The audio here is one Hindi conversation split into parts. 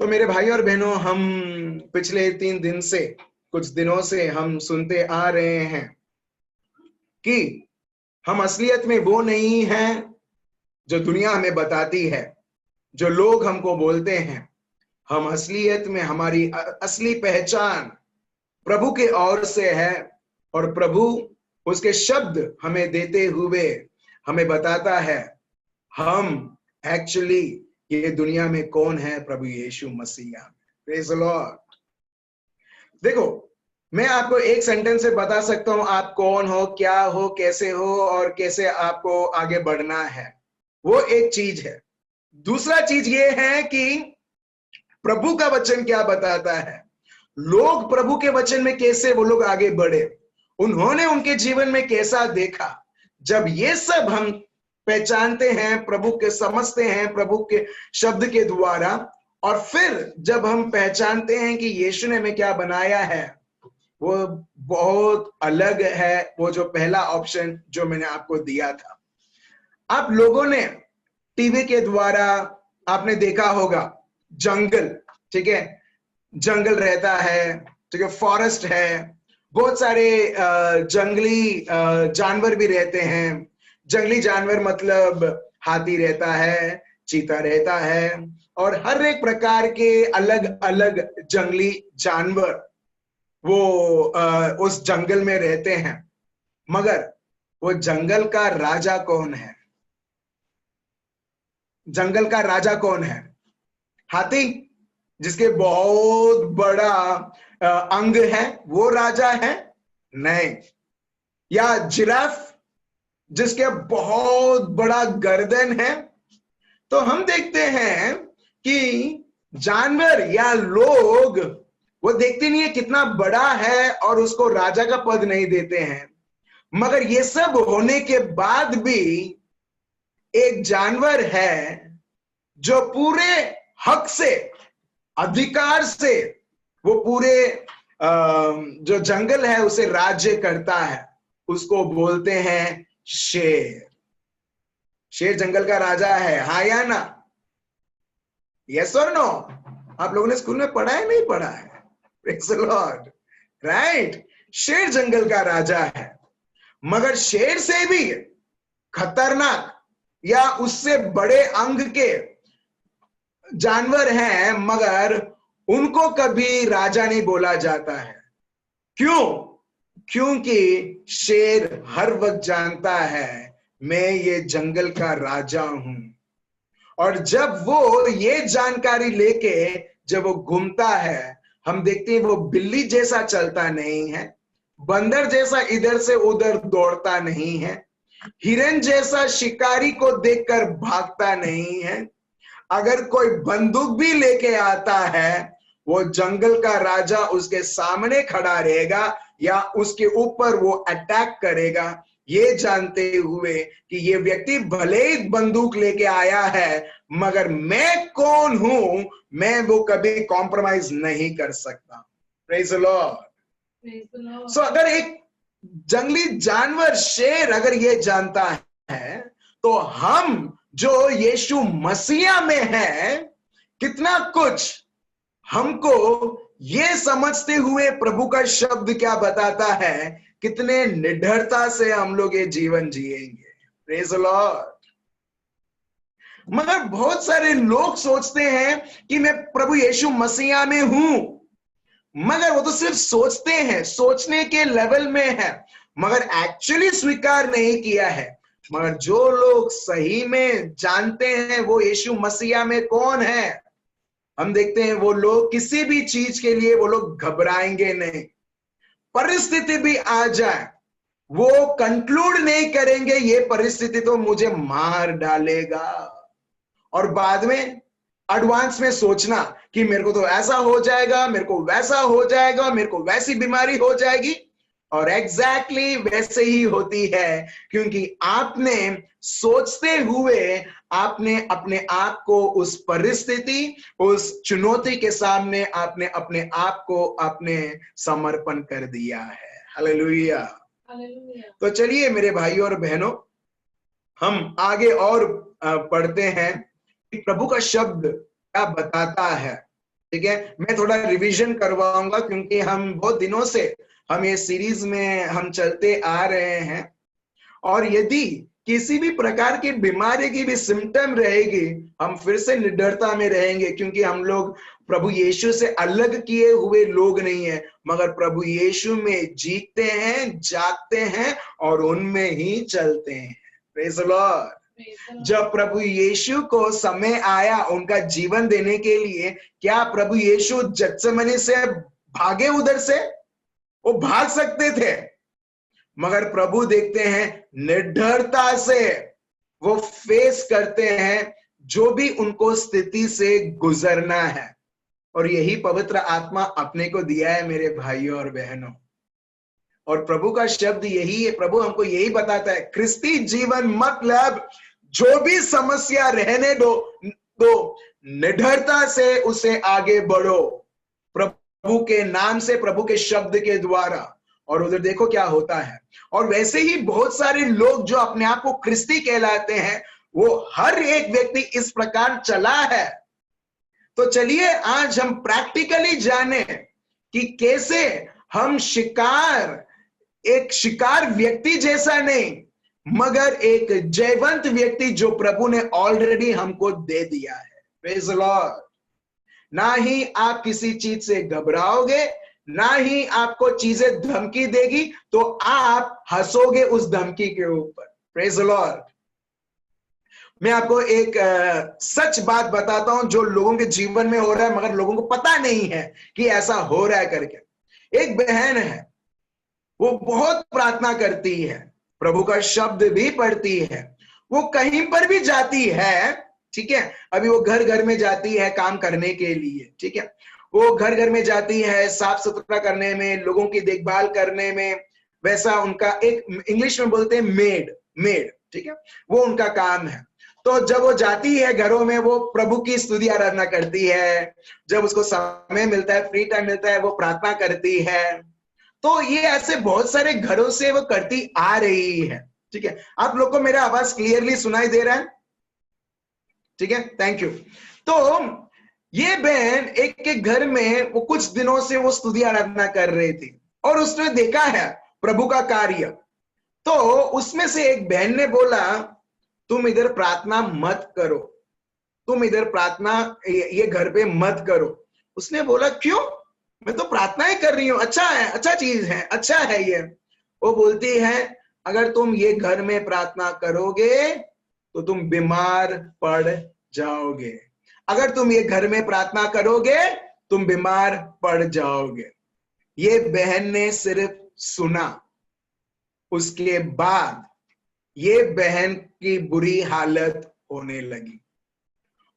तो मेरे भाई और बहनों, हम पिछले 3 दिन से, कुछ दिनों से हम सुनते आ रहे हैं कि हम असलियत में वो नहीं हैं जो दुनिया हमें बताती है, जो लोग हमको बोलते हैं। हम असलियत में, हमारी असली पहचान प्रभु के ओर से है, और प्रभु उसके शब्द हमें देते हुए हमें बताता है हम एक्चुअली ये दुनिया में कौन है, प्रभु Yeshu Masih. Praise the Lord. देखो, मैं आपको एक सेंटेंस से बता सकता हूं आप कौन हो, क्या हो, कैसे हो और कैसे आपको आगे बढ़ना है। वो एक चीज है। दूसरा चीज ये है कि प्रभु का वचन क्या बताता है, लोग प्रभु के वचन में कैसे वो लोग आगे बढ़े, उन्होंने उनके जीवन में कैसा देखा। जब ये सब हम पहचानते हैं, प्रभु के समझते हैं प्रभु के शब्द के द्वारा, और फिर जब हम पहचानते हैं कि यीशु ने हमें क्या बनाया है, वो बहुत अलग है। वो जो पहला ऑप्शन जो मैंने आपको दिया था, आप लोगों ने टीवी के द्वारा आपने देखा होगा जंगल, ठीक है, जंगल रहता है, ठीक है, फॉरेस्ट है, बहुत सारे जंगली जानवर भी रहते हैं। जंगली जानवर मतलब हाथी रहता है, चीता रहता है, और हर एक प्रकार के अलग अलग जंगली जानवर वो उस जंगल में रहते हैं। मगर वो जंगल का राजा कौन है? जंगल का राजा कौन है? हाथी, जिसके बहुत बड़ा अंग है, वो राजा है? नहीं। या जिराफ, जिसके बहुत बड़ा गर्दन है? तो हम देखते हैं कि जानवर या लोग वो देखते नहीं है कितना बड़ा है और उसको राजा का पद नहीं देते हैं। मगर ये सब होने के बाद भी एक जानवर है जो पूरे हक से, अधिकार से, वो पूरे जो जंगल है उसे राज्य करता है। उसको बोलते हैं शेर। शेर जंगल का राजा है, हाँ या ना? यस और नो? आप लोगों ने स्कूल में पढ़ा है, नहीं पढ़ा है? Praise the Lord, right. शेर जंगल का राजा है। मगर शेर से भी खतरनाक या उससे बड़े अंग के जानवर हैं, मगर उनको कभी राजा नहीं बोला जाता है। क्यों? क्योंकि शेर हर वक्त जानता है मैं ये जंगल का राजा हूं। और जब वो ये जानकारी लेके जब वो घूमता है, हम देखते हैं वो बिल्ली जैसा चलता नहीं है, बंदर जैसा इधर से उधर दौड़ता नहीं है, हिरन जैसा शिकारी को देखकर भागता नहीं है। अगर कोई बंदूक भी लेके आता है, वो जंगल का राजा उसके सामने खड़ा रहेगा या उसके ऊपर वो अटैक करेगा, ये जानते हुए कि ये व्यक्ति भले ही बंदूक लेके आया है, मगर मैं कौन हूं, मैं वो कभी कॉम्प्रोमाइज नहीं कर सकता। Praise the Lord. सो अगर एक जंगली जानवर शेर अगर ये जानता है, तो हम जो यीशु मसीह में है, कितना कुछ हमको ये समझते हुए प्रभु का शब्द क्या बताता है, कितने निडरता से हम लोग ये जीवन जिएंगे। Praise the Lord. मगर बहुत सारे लोग सोचते हैं कि मैं प्रभु यीशु मसीह में हूं, मगर वो तो सिर्फ सोचते हैं, सोचने के लेवल में है, मगर एक्चुअली स्वीकार नहीं किया है। मगर जो लोग सही में जानते हैं वो यीशु मसीह में कौन है, हम देखते हैं वो लोग किसी भी चीज के लिए वो लोग घबराएंगे नहीं। परिस्थिति भी आ जाए, वो कंक्लूड नहीं करेंगे ये परिस्थिति तो मुझे मार डालेगा, और बाद में एडवांस में सोचना कि मेरे को तो ऐसा हो जाएगा, मेरे को वैसा हो जाएगा, मेरे को वैसी बीमारी हो जाएगी। और एग्जैक्टली वैसे ही होती है, क्योंकि आपने सोचते हुए आपने अपने आप को उस परिस्थिति, उस चुनौती के सामने आपने अपने आप को आपने समर्पण कर दिया है। हालेलुया। तो चलिए मेरे भाइयों और बहनों, हम आगे और पढ़ते हैं कि प्रभु का शब्द क्या बताता है। ठीक है, मैं थोड़ा रिवीजन करवाऊंगा क्योंकि हम बहुत दिनों से हम ये सीरीज में हम चलते आ रहे हैं। और यदि किसी भी प्रकार की बीमारी की भी सिम्टम रहेगी, हम फिर से निडरता में रहेंगे, क्योंकि हम लोग प्रभु यीशु से अलग किए हुए लोग नहीं है, मगर प्रभु यीशु में जीते हैं, जागते हैं और उनमें ही चलते हैं। Praise the Lord. जब प्रभु यीशु को समय आया उनका जीवन देने के लिए, क्या प्रभु यीशु गतसेमनी से भागे? उधर से वो भाग सकते थे, मगर प्रभु देखते हैं निर्भरता से वो फेस करते हैं जो भी उनको स्थिति से गुजरना है। और यही पवित्र आत्मा अपने को दिया है मेरे भाइयों और बहनों। और प्रभु का शब्द यही है, प्रभु हमको यही बताता है, क्रिस्ती जीवन मतलब जो भी समस्या रहने दो, निडरता से उसे आगे बढ़ो, प्रभु के नाम से, प्रभु के शब्द के द्वारा। और उधर देखो क्या होता है। और वैसे ही बहुत सारे लोग जो अपने आप को क्रिस्ती कहलाते हैं, वो हर एक व्यक्ति इस प्रकार चला है। तो चलिए आज हम प्रैक्टिकली जाने कि कैसे हम एक शिकार व्यक्ति जैसा नहीं, मगर एक जयवंत व्यक्ति जो प्रभु ने ऑलरेडी हमको दे दिया है। Praise the Lord. ना ही आप किसी चीज से घबराओगे, ना ही आपको चीजें धमकी देगी, तो आप हंसोगे उस धमकी के ऊपर। Praise the Lord. मैं आपको एक सच बात बताता हूं जो लोगों के जीवन में हो रहा है, मगर लोगों को पता नहीं है कि ऐसा हो रहा है करके। एक बहन है, वो बहुत प्रार्थना करती है, प्रभु का शब्द भी पढ़ती है, वो कहीं पर भी जाती है, ठीक है। अभी वो घर घर में जाती है काम करने के लिए, ठीक है। वो घर घर में जाती है साफ सुथरा करने में, लोगों की देखभाल करने में, वैसा उनका एक इंग्लिश में बोलते हैं मेड, ठीक है, वो उनका काम है। तो जब वो जाती है घरों में, वो प्रभु की स्तुति आराधना करती है, जब उसको समय मिलता है, फ्री टाइम मिलता है, वो प्रार्थना करती है। तो ये ऐसे बहुत सारे घरों से वो करती आ रही है, ठीक है। आप लोग को मेरा आवाज क्लियरली सुनाई दे रहा है? ठीक है, थैंक यू। तो ये बहन एक के घर में वो कुछ दिनों से वो स्तुति आराधना कर रही थी और उसने देखा है प्रभु का कार्य। तो उसमें से एक बहन ने बोला, तुम इधर प्रार्थना मत करो, तुम इधर प्रार्थना ये घर पे मत करो। उसने बोला, क्यों? मैं तो प्रार्थना ही कर रही हूं, अच्छा है, अच्छा चीज है, अच्छा है ये। वो बोलती है, अगर तुम ये घर में प्रार्थना करोगे तो तुम बीमार पड़ जाओगे। अगर तुम ये घर में प्रार्थना करोगे तुम बीमार पड़ जाओगे। ये बहन ने सिर्फ सुना, उसके बाद ये बहन की बुरी हालत होने लगी।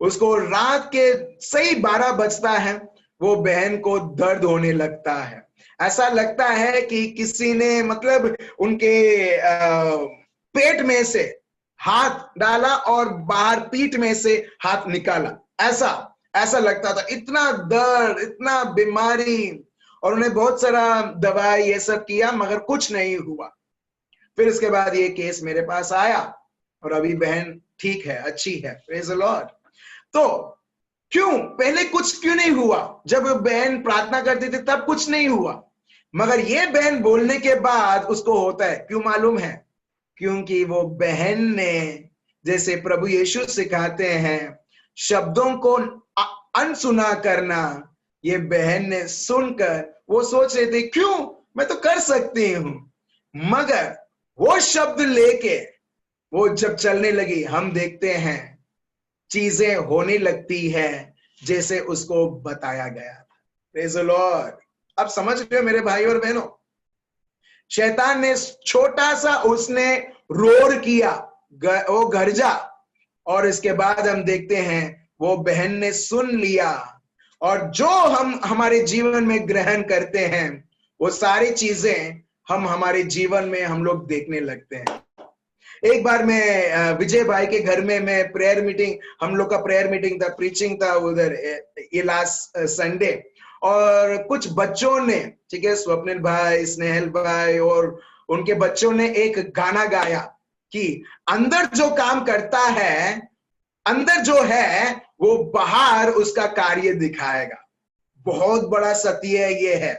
उसको रात के सही 12 बजता है, वो बहन को दर्द होने लगता है। ऐसा लगता है कि किसी ने मतलब उनके पेट में से हाथ डाला और बाहर पीठ में से हाथ निकाला, ऐसा लगता था। इतना दर्द, इतना बीमारी, और उन्हें बहुत सारा दवाई ये सब किया, मगर कुछ नहीं हुआ। फिर इसके बाद ये केस मेरे पास आया और अभी बहन ठीक है, अच्छी है, प्रेज़ द लॉर्ड। तो क्यों पहले कुछ क्यों नहीं हुआ? जब बहन प्रार्थना करती थी तब कुछ नहीं हुआ, मगर ये बहन बोलने के बाद उसको होता है। क्यों मालूम है? क्योंकि वो बहन ने, जैसे प्रभु यीशु सिखाते हैं, शब्दों को अनसुना करना, ये बहन ने सुनकर वो सोच रही थी, क्यों, मैं तो कर सकती हूं। मगर वो शब्द लेके वो जब चलने लगी, हम देखते हैं चीजें होने लगती है जैसे उसको बताया गया था। Praise the Lord. अब समझ रहे हो मेरे भाई और बहनों? शैतान ने छोटा सा उसने रोर किया, वो घर जा, और इसके बाद हम देखते हैं वो बहन ने सुन लिया। और जो हम हमारे जीवन में ग्रहण करते हैं, वो सारी चीजें हम हमारे जीवन में हम लोग देखने लगते हैं। एक बार मैं विजय भाई के घर में, मैं प्रेयर मीटिंग, हम लोग का प्रेयर मीटिंग था, प्रीचिंग था उधर, ये लास्ट संडे। और कुछ बच्चों ने, ठीक है, स्वप्निल भाई, स्नेहल भाई और उनके बच्चों ने एक गाना गाया कि अंदर जो काम करता है, अंदर जो है वो बाहर उसका कार्य दिखाएगा। बहुत बड़ा सत्य ये है।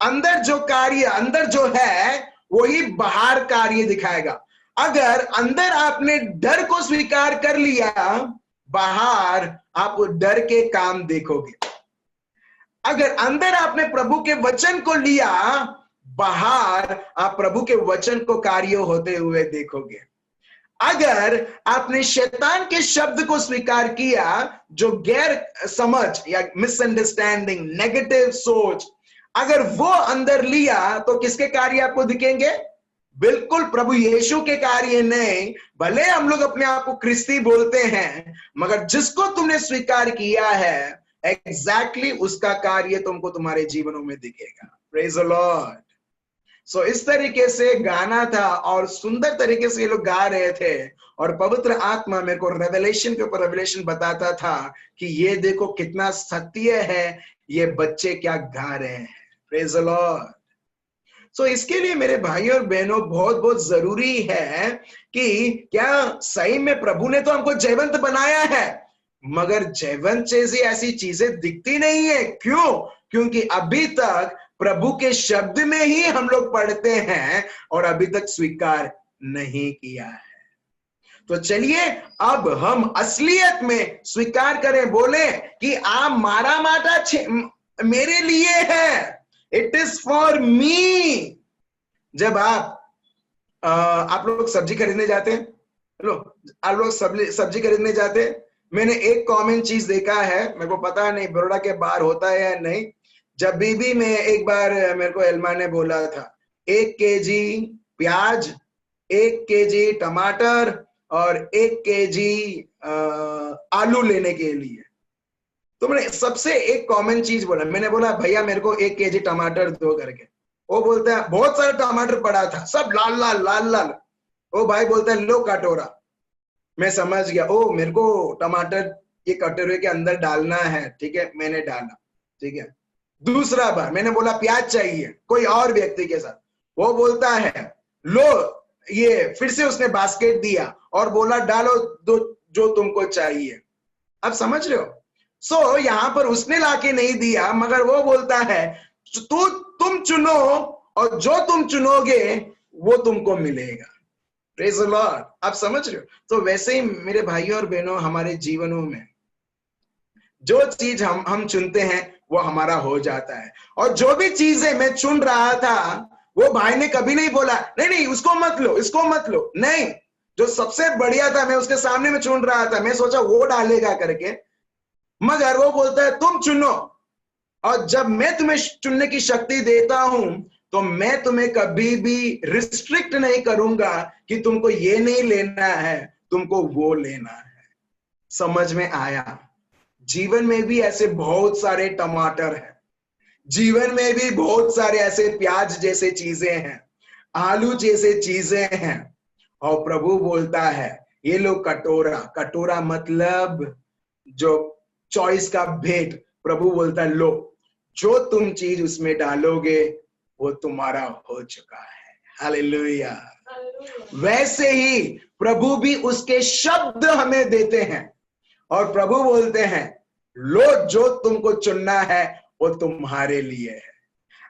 अंदर जो कार्य अंदर जो है वही बाहर कार्य दिखाएगा। अगर अंदर आपने डर को स्वीकार कर लिया, बाहर आप डर के काम देखोगे। अगर अंदर आपने प्रभु के वचन को लिया, बाहर आप प्रभु के वचन को कार्य होते हुए देखोगे। अगर आपने शैतान के शब्द को स्वीकार किया, जो गैर समझ या मिसअंडरस्टैंडिंग, नेगेटिव सोच, अगर वो अंदर लिया, तो किसके कार्य आपको दिखेंगे? बिल्कुल प्रभु यीशु के कार्य नहीं। भले हम लोग अपने आप को क्रिस्ती बोलते हैं, मगर जिसको तुमने स्वीकार किया है एग्जैक्टली उसका कार्य तुमको तुम्हारे जीवनों में दिखेगा। Praise the Lord. सो इस तरीके से गाना था और सुंदर तरीके से ये लोग गा रहे थे, और पवित्र आत्मा मेरे को रेवलेशन के ऊपर रेवलेशन बताता था कि ये देखो कितना सत्य है, ये बच्चे क्या गा रहे हैं। Praise the Lord. सो इसके लिए मेरे भाई और बहनों बहुत बहुत जरूरी है कि क्या सही में प्रभु ने तो हमको जयवंत बनाया है, मगर जयवंत जैसी ऐसी चीजें दिखती नहीं है। क्यों? क्योंकि अभी तक प्रभु के शब्द में ही हम लोग पढ़ते हैं और अभी तक स्वीकार नहीं किया है। तो चलिए अब हम असलियत में स्वीकार करें, बोले कि आप मारा माटा मेरे लिए है, इट इज फॉर मी। जब आप लोग सब्जी खरीदने जाते हैं, लो आप लोग सब्जी खरीदने जाते हैं, मैंने एक कॉमन चीज देखा है, मेरे को पता नहीं बड़ौदा के बाहर होता है या नहीं। जब भी मैं एक बार मेरे को एल्मा ने बोला था 1 केजी प्याज, 1 केजी टमाटर और 1 केजी आलू लेने के लिए, तो मैंने सबसे एक कॉमन चीज बोला। मैंने बोला भैया मेरे को 1 केजी टमाटर दो करके। वो बोलता है बहुत सारा टमाटर पड़ा था, सब लाल लाल लाल लाल। वो भाई बोलता है लो कटोरा। मैं समझ गया, ओ मेरे को टमाटर ये कटोरे के अंदर डालना है, ठीक है, मैंने डाला, ठीक है। दूसरा बार मैंने बोला प्याज चाहिए कोई और व्यक्ति के साथ, वो बोलता है लो ये, फिर से उसने बास्केट दिया और बोला डालो दो जो तुमको चाहिए। अब समझ रहे हो? सो यहाँ पर उसने लाके नहीं दिया, मगर वो बोलता है तुम चुनो और जो तुम चुनोगे वो तुमको मिलेगा। Praise the Lord. आप समझ रहे हो? तो वैसे ही मेरे भाइयों और बहनों, हमारे जीवनों में जो चीज हम चुनते हैं वो हमारा हो जाता है। और जो भी चीजें मैं चुन रहा था, वो भाई ने कभी नहीं बोला नहीं नहीं उसको मत लो, इसको मत लो, नहीं, जो सबसे बढ़िया था मैं उसके सामने में चुन रहा था, मैं सोचा वो डालेगा करके, मगर वो बोलता है तुम चुनो। और जब मैं तुम्हें चुनने की शक्ति देता हूं, तो मैं तुम्हें कभी भी रिस्ट्रिक्ट नहीं करूंगा कि तुमको ये नहीं लेना है, तुमको वो लेना है। समझ में आया? जीवन में भी ऐसे बहुत सारे टमाटर हैं, जीवन में भी बहुत सारे ऐसे प्याज जैसे चीजें हैं, आलू जैसे चीजें हैं, और प्रभु बोलता है ये लो कटोरा। कटोरा मतलब जो चॉइस का भेंट। प्रभु बोलता है लो, जो तुम चीज उसमें डालोगे वो तुम्हारा हो चुका है। हालेलुया। वैसे ही प्रभु भी उसके शब्द हमें देते हैं, और प्रभु बोलते हैं लो जो तुमको चुनना है वो तुम्हारे लिए है।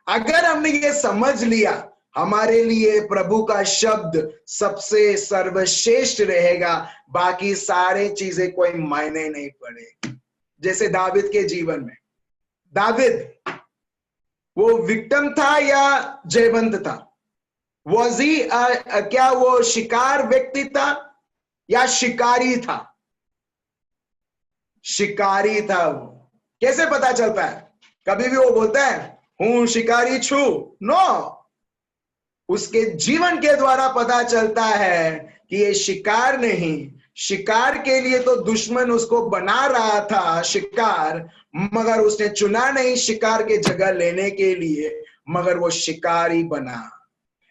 अगर हमने ये समझ लिया, हमारे लिए प्रभु का शब्द सबसे सर्वश्रेष्ठ रहेगा, बाकी सारे चीजें कोई मायने नहीं पड़ेगी। जैसे दाविद के जीवन में, दाविद वो विक्टिम था या जयवंत था? वॉज ही क्या वो शिकार व्यक्ति था या शिकारी था? शिकारी था वो। कैसे पता चलता है? कभी भी वो बोलता है हूं शिकारी छू? नो, उसके जीवन के द्वारा पता चलता है कि ये शिकार नहीं। शिकार के लिए तो दुश्मन उसको बना रहा था शिकार, मगर उसने चुना नहीं शिकार के जगह लेने के लिए, मगर वो शिकारी बना।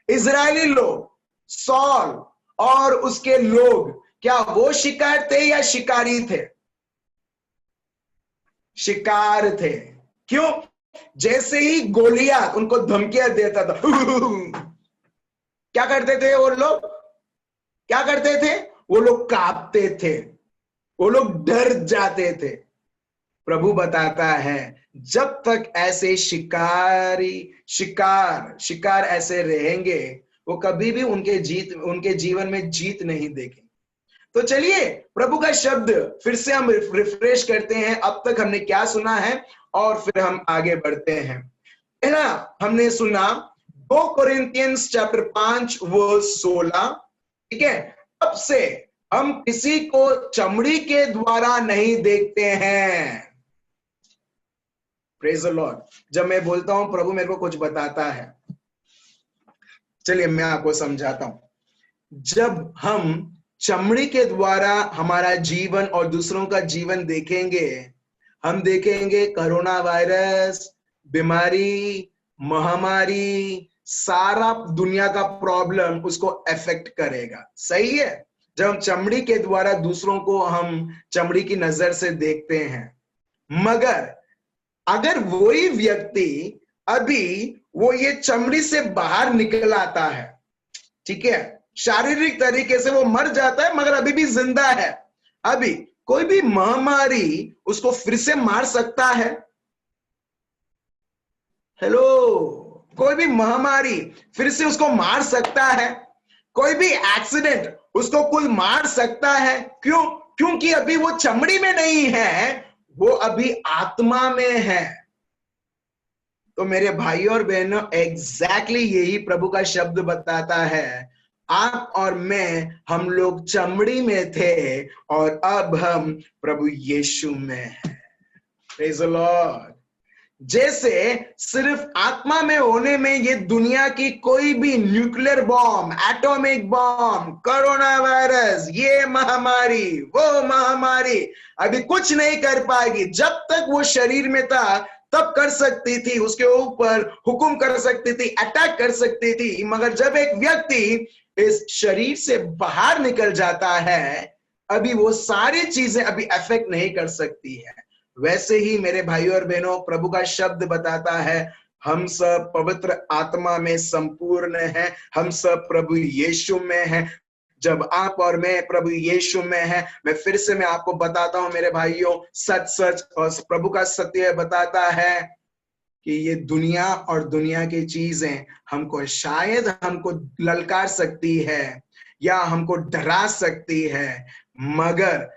इजरायली लोग, सॉल और उसके लोग, क्या वो शिकार थे या शिकारी थे? शिकार थे। क्यों? जैसे ही गोलियात उनको धमकियां देता था क्या करते थे वो लोग? क्या करते थे वो लोग? कांपते थे, वो लोग डर जाते थे। प्रभु बताता है जब तक ऐसे शिकार ऐसे रहेंगे, वो कभी भी उनके जीवन में जीत नहीं देंगे। तो चलिए प्रभु का शब्द फिर से हम रिफ्रेश करते हैं, अब तक हमने क्या सुना है और फिर हम आगे बढ़ते हैं। पहला हमने सुना 2 कोरिंथियंस चैप्टर 5 वर्स 16, ठीक है। अब से हम किसी को चमड़ी के द्वारा नहीं देखते हैं। Praise the Lord. जब मैं बोलता हूं प्रभु मेरे को कुछ बताता है, चलिए मैं आपको समझाता हूं। जब हम चमड़ी के द्वारा हमारा जीवन और दूसरों का जीवन देखेंगे, हम देखेंगे कोरोना वायरस, बीमारी, महामारी, सारा दुनिया का प्रॉब्लम उसको अफेक्ट करेगा। सही है। जब हम चमड़ी के द्वारा दूसरों को हम चमड़ी की नजर से देखते हैं, मगर अगर वही व्यक्ति अभी वो ये चमड़ी से बाहर निकल आता है, ठीक है, शारीरिक तरीके से वो मर जाता है मगर अभी भी जिंदा है, अभी कोई भी महामारी उसको फिर से मार सकता है? हेलो, कोई भी महामारी फिर से उसको मार सकता है? कोई भी एक्सीडेंट उसको कुल मार सकता है? क्यों? क्योंकि अभी वो चमड़ी में नहीं है, वो अभी आत्मा में है। तो मेरे भाइयों और बहनों, एग्जैक्टली यही प्रभु का शब्द बताता है। आप और मैं, हम लोग चमड़ी में थे और अब हम प्रभु यीशु में हैं। Praise the Lord. जैसे सिर्फ आत्मा में होने में ये दुनिया की कोई भी nuclear bomb, atomic bomb, corona virus, ये महामारी, वो महामारी अभी कुछ नहीं कर पाएगी। जब तक वो शरीर में था तब कर सकती थी, उसके ऊपर हुक्म कर सकती थी, अटैक कर सकती थी, मगर जब एक व्यक्ति इस शरीर से बाहर निकल जाता है, अभी वो सारी चीजें अभी अफेक्ट नहीं कर सकती है। वैसे ही मेरे भाइयों और बहनों, प्रभु का शब्द बताता है हम सब पवित्र आत्मा में संपूर्ण हैं, हम सब प्रभु यीशु में हैं। जब आप और मैं प्रभु यीशु में हैं, मैं आपको बताता हूं मेरे भाइयों, सच और प्रभु का सत्य बताता है कि ये दुनिया और दुनिया की चीजें हमको ललकार सकती है या हमको डरा सकती है, मगर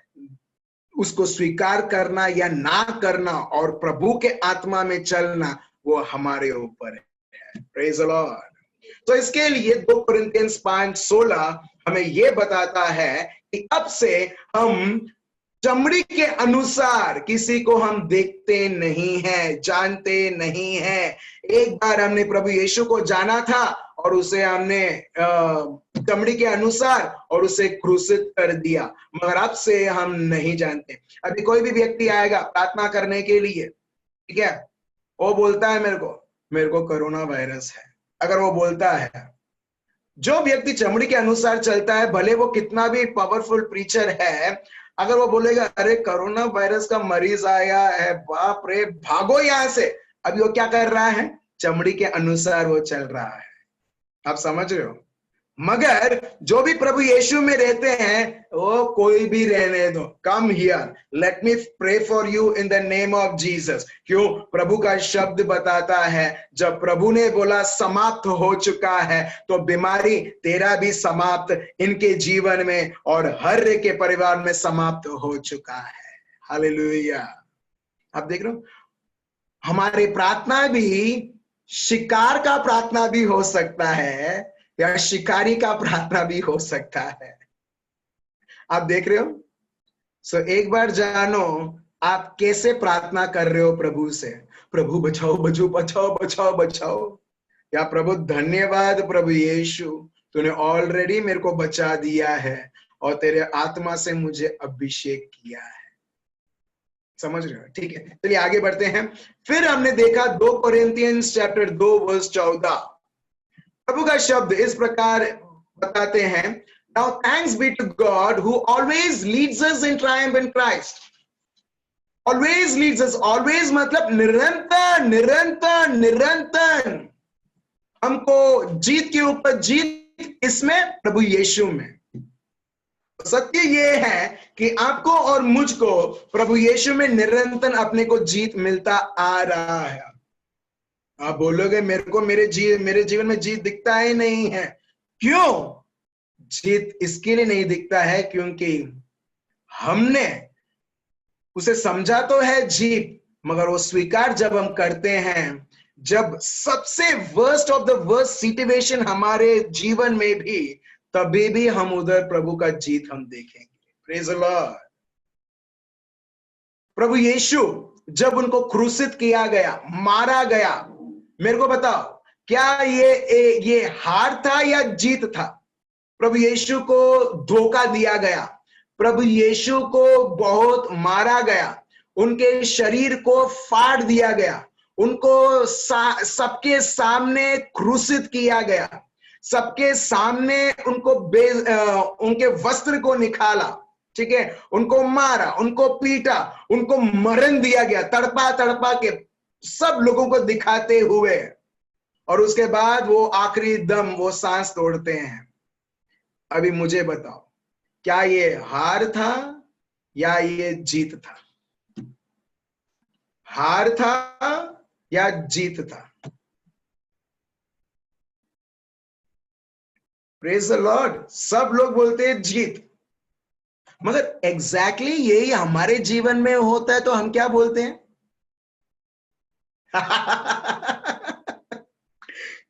उसको स्वीकार करना या ना करना और प्रभु के आत्मा में चलना वो हमारे ऊपर है। Praise the Lord. तो इसके लिए 2 कोरिंथियंस 5:16 हमें ये बताता है कि अब से हम चमड़ी के अनुसार किसी को हम देखते नहीं हैं, जानते नहीं हैं। एक बार हमने प्रभु यीशु को जाना था और उसे हमने चमड़ी के अनुसार और उसे क्रूसित कर दिया, मगर अब से हम नहीं जानते। अभी कोई भी व्यक्ति आएगा प्रार्थना करने के लिए, ठीक है, वो बोलता है मेरे को कोरोना वायरस है। अगर वो बोलता है, जो व्यक्ति चमड़ी के अनुसार चलता है, भले वो कितना भी पावरफुल प्रीचर है, अगर वो बोलेगा अरे कोरोना वायरस का मरीज आया है, बाप रे भागो यहां से, अभी वो क्या कर रहा है? चमड़ी के अनुसार वो चल रहा है। आप समझ रहे हो? मगर जो भी प्रभु यीशु में रहते हैं, वो कोई भी रहने दो, come here, let me pray for you in the name of Jesus. क्यों? प्रभु का शब्द बताता है जब प्रभु ने बोला समाप्त हो चुका है, तो बीमारी तेरा भी समाप्त इनके जीवन में और हर एक के परिवार में समाप्त हो चुका है। हालेलुया। आप देख रहे हो, हमारी प्रार्थना भी शिकार का प्रार्थना भी हो सकता है या शिकारी का प्रार्थना भी हो सकता है। आप देख रहे हो? सो एक बार जानो आप कैसे प्रार्थना कर रहे हो प्रभु से। प्रभु बचाओ बचाओ बचाओ बचाओ बचाओ, या प्रभु धन्यवाद प्रभु यीशु, तूने ऑलरेडी मेरे को बचा दिया है और तेरे आत्मा से मुझे अभिषेक किया है। समझ रहे हो? ठीक है, चलिए आगे बढ़ते हैं। फिर हमने देखा 2 कोरिंथियंस चैप्टर 2 वर्स 14। प्रभु का शब्द इस प्रकार बताते हैं, Now thanks be to God who always leads us in triumph in Christ. Always leads us, always मतलब निरंतर निरंतर निरंतर हमको जीत के ऊपर जीत, इसमें प्रभु यीशु में। सत्य ये है कि आपको और मुझको प्रभु यीशु में निरंतर अपने को जीत मिलता आ रहा है। आप बोलोगे मेरे को मेरे जीवन में जीत दिखता ही नहीं है। क्यों जीत इसके लिए नहीं दिखता है? क्योंकि हमने उसे समझा तो है जीत, मगर वो स्वीकार जब हम करते हैं, जब सबसे worst of the worst situation हमारे जीवन में भी, तभी भी हम उधर प्रभु का जीत हम देखेंगे। Praise the Lord. प्रभु यीशु जब उनको क्रूसित किया गया, मारा गया, मेरे को बताओ क्या ये हार था या जीत था? प्रभु यीशु को धोखा दिया गया, प्रभु यीशु को बहुत मारा गया, उनके शरीर को फाड़ दिया गया, उनको सबके सामने क्रूसित किया गया, सबके सामने उनको उनके वस्त्र को निकाला, ठीक है, उनको मारा, उनको पीटा, उनको मरण दिया गया, तड़पा तड़पा के सब लोगों को दिखाते हुए, और उसके बाद वो आखिरी दम वो सांस तोड़ते हैं। अभी मुझे बताओ क्या ये हार था या ये जीत था? हार था या जीत था? Praise the Lord. सब लोग बोलते हैं जीत, मगर एग्जैक्टली यही हमारे जीवन में होता है तो हम क्या बोलते हैं?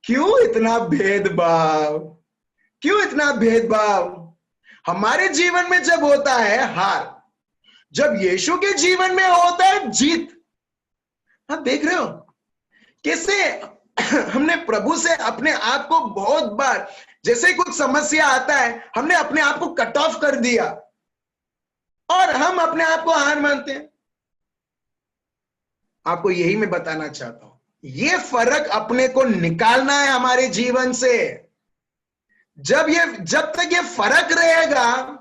क्यों इतना भेदभाव? क्यों इतना भेदभाव? हमारे जीवन में जब होता है हार, जब यीशु के जीवन में होता है जीत। आप देख रहे हो कैसे हमने प्रभु से अपने आप को बहुत बार, जैसे कुछ समस्या आता है, हमने अपने आप को कट ऑफ कर दिया और हम अपने आप को हार मानते हैं। आपको यही मैं बताना चाहता हूं, ये फर्क अपने को निकालना है हमारे जीवन से। जब तक ये फर्क रहेगा,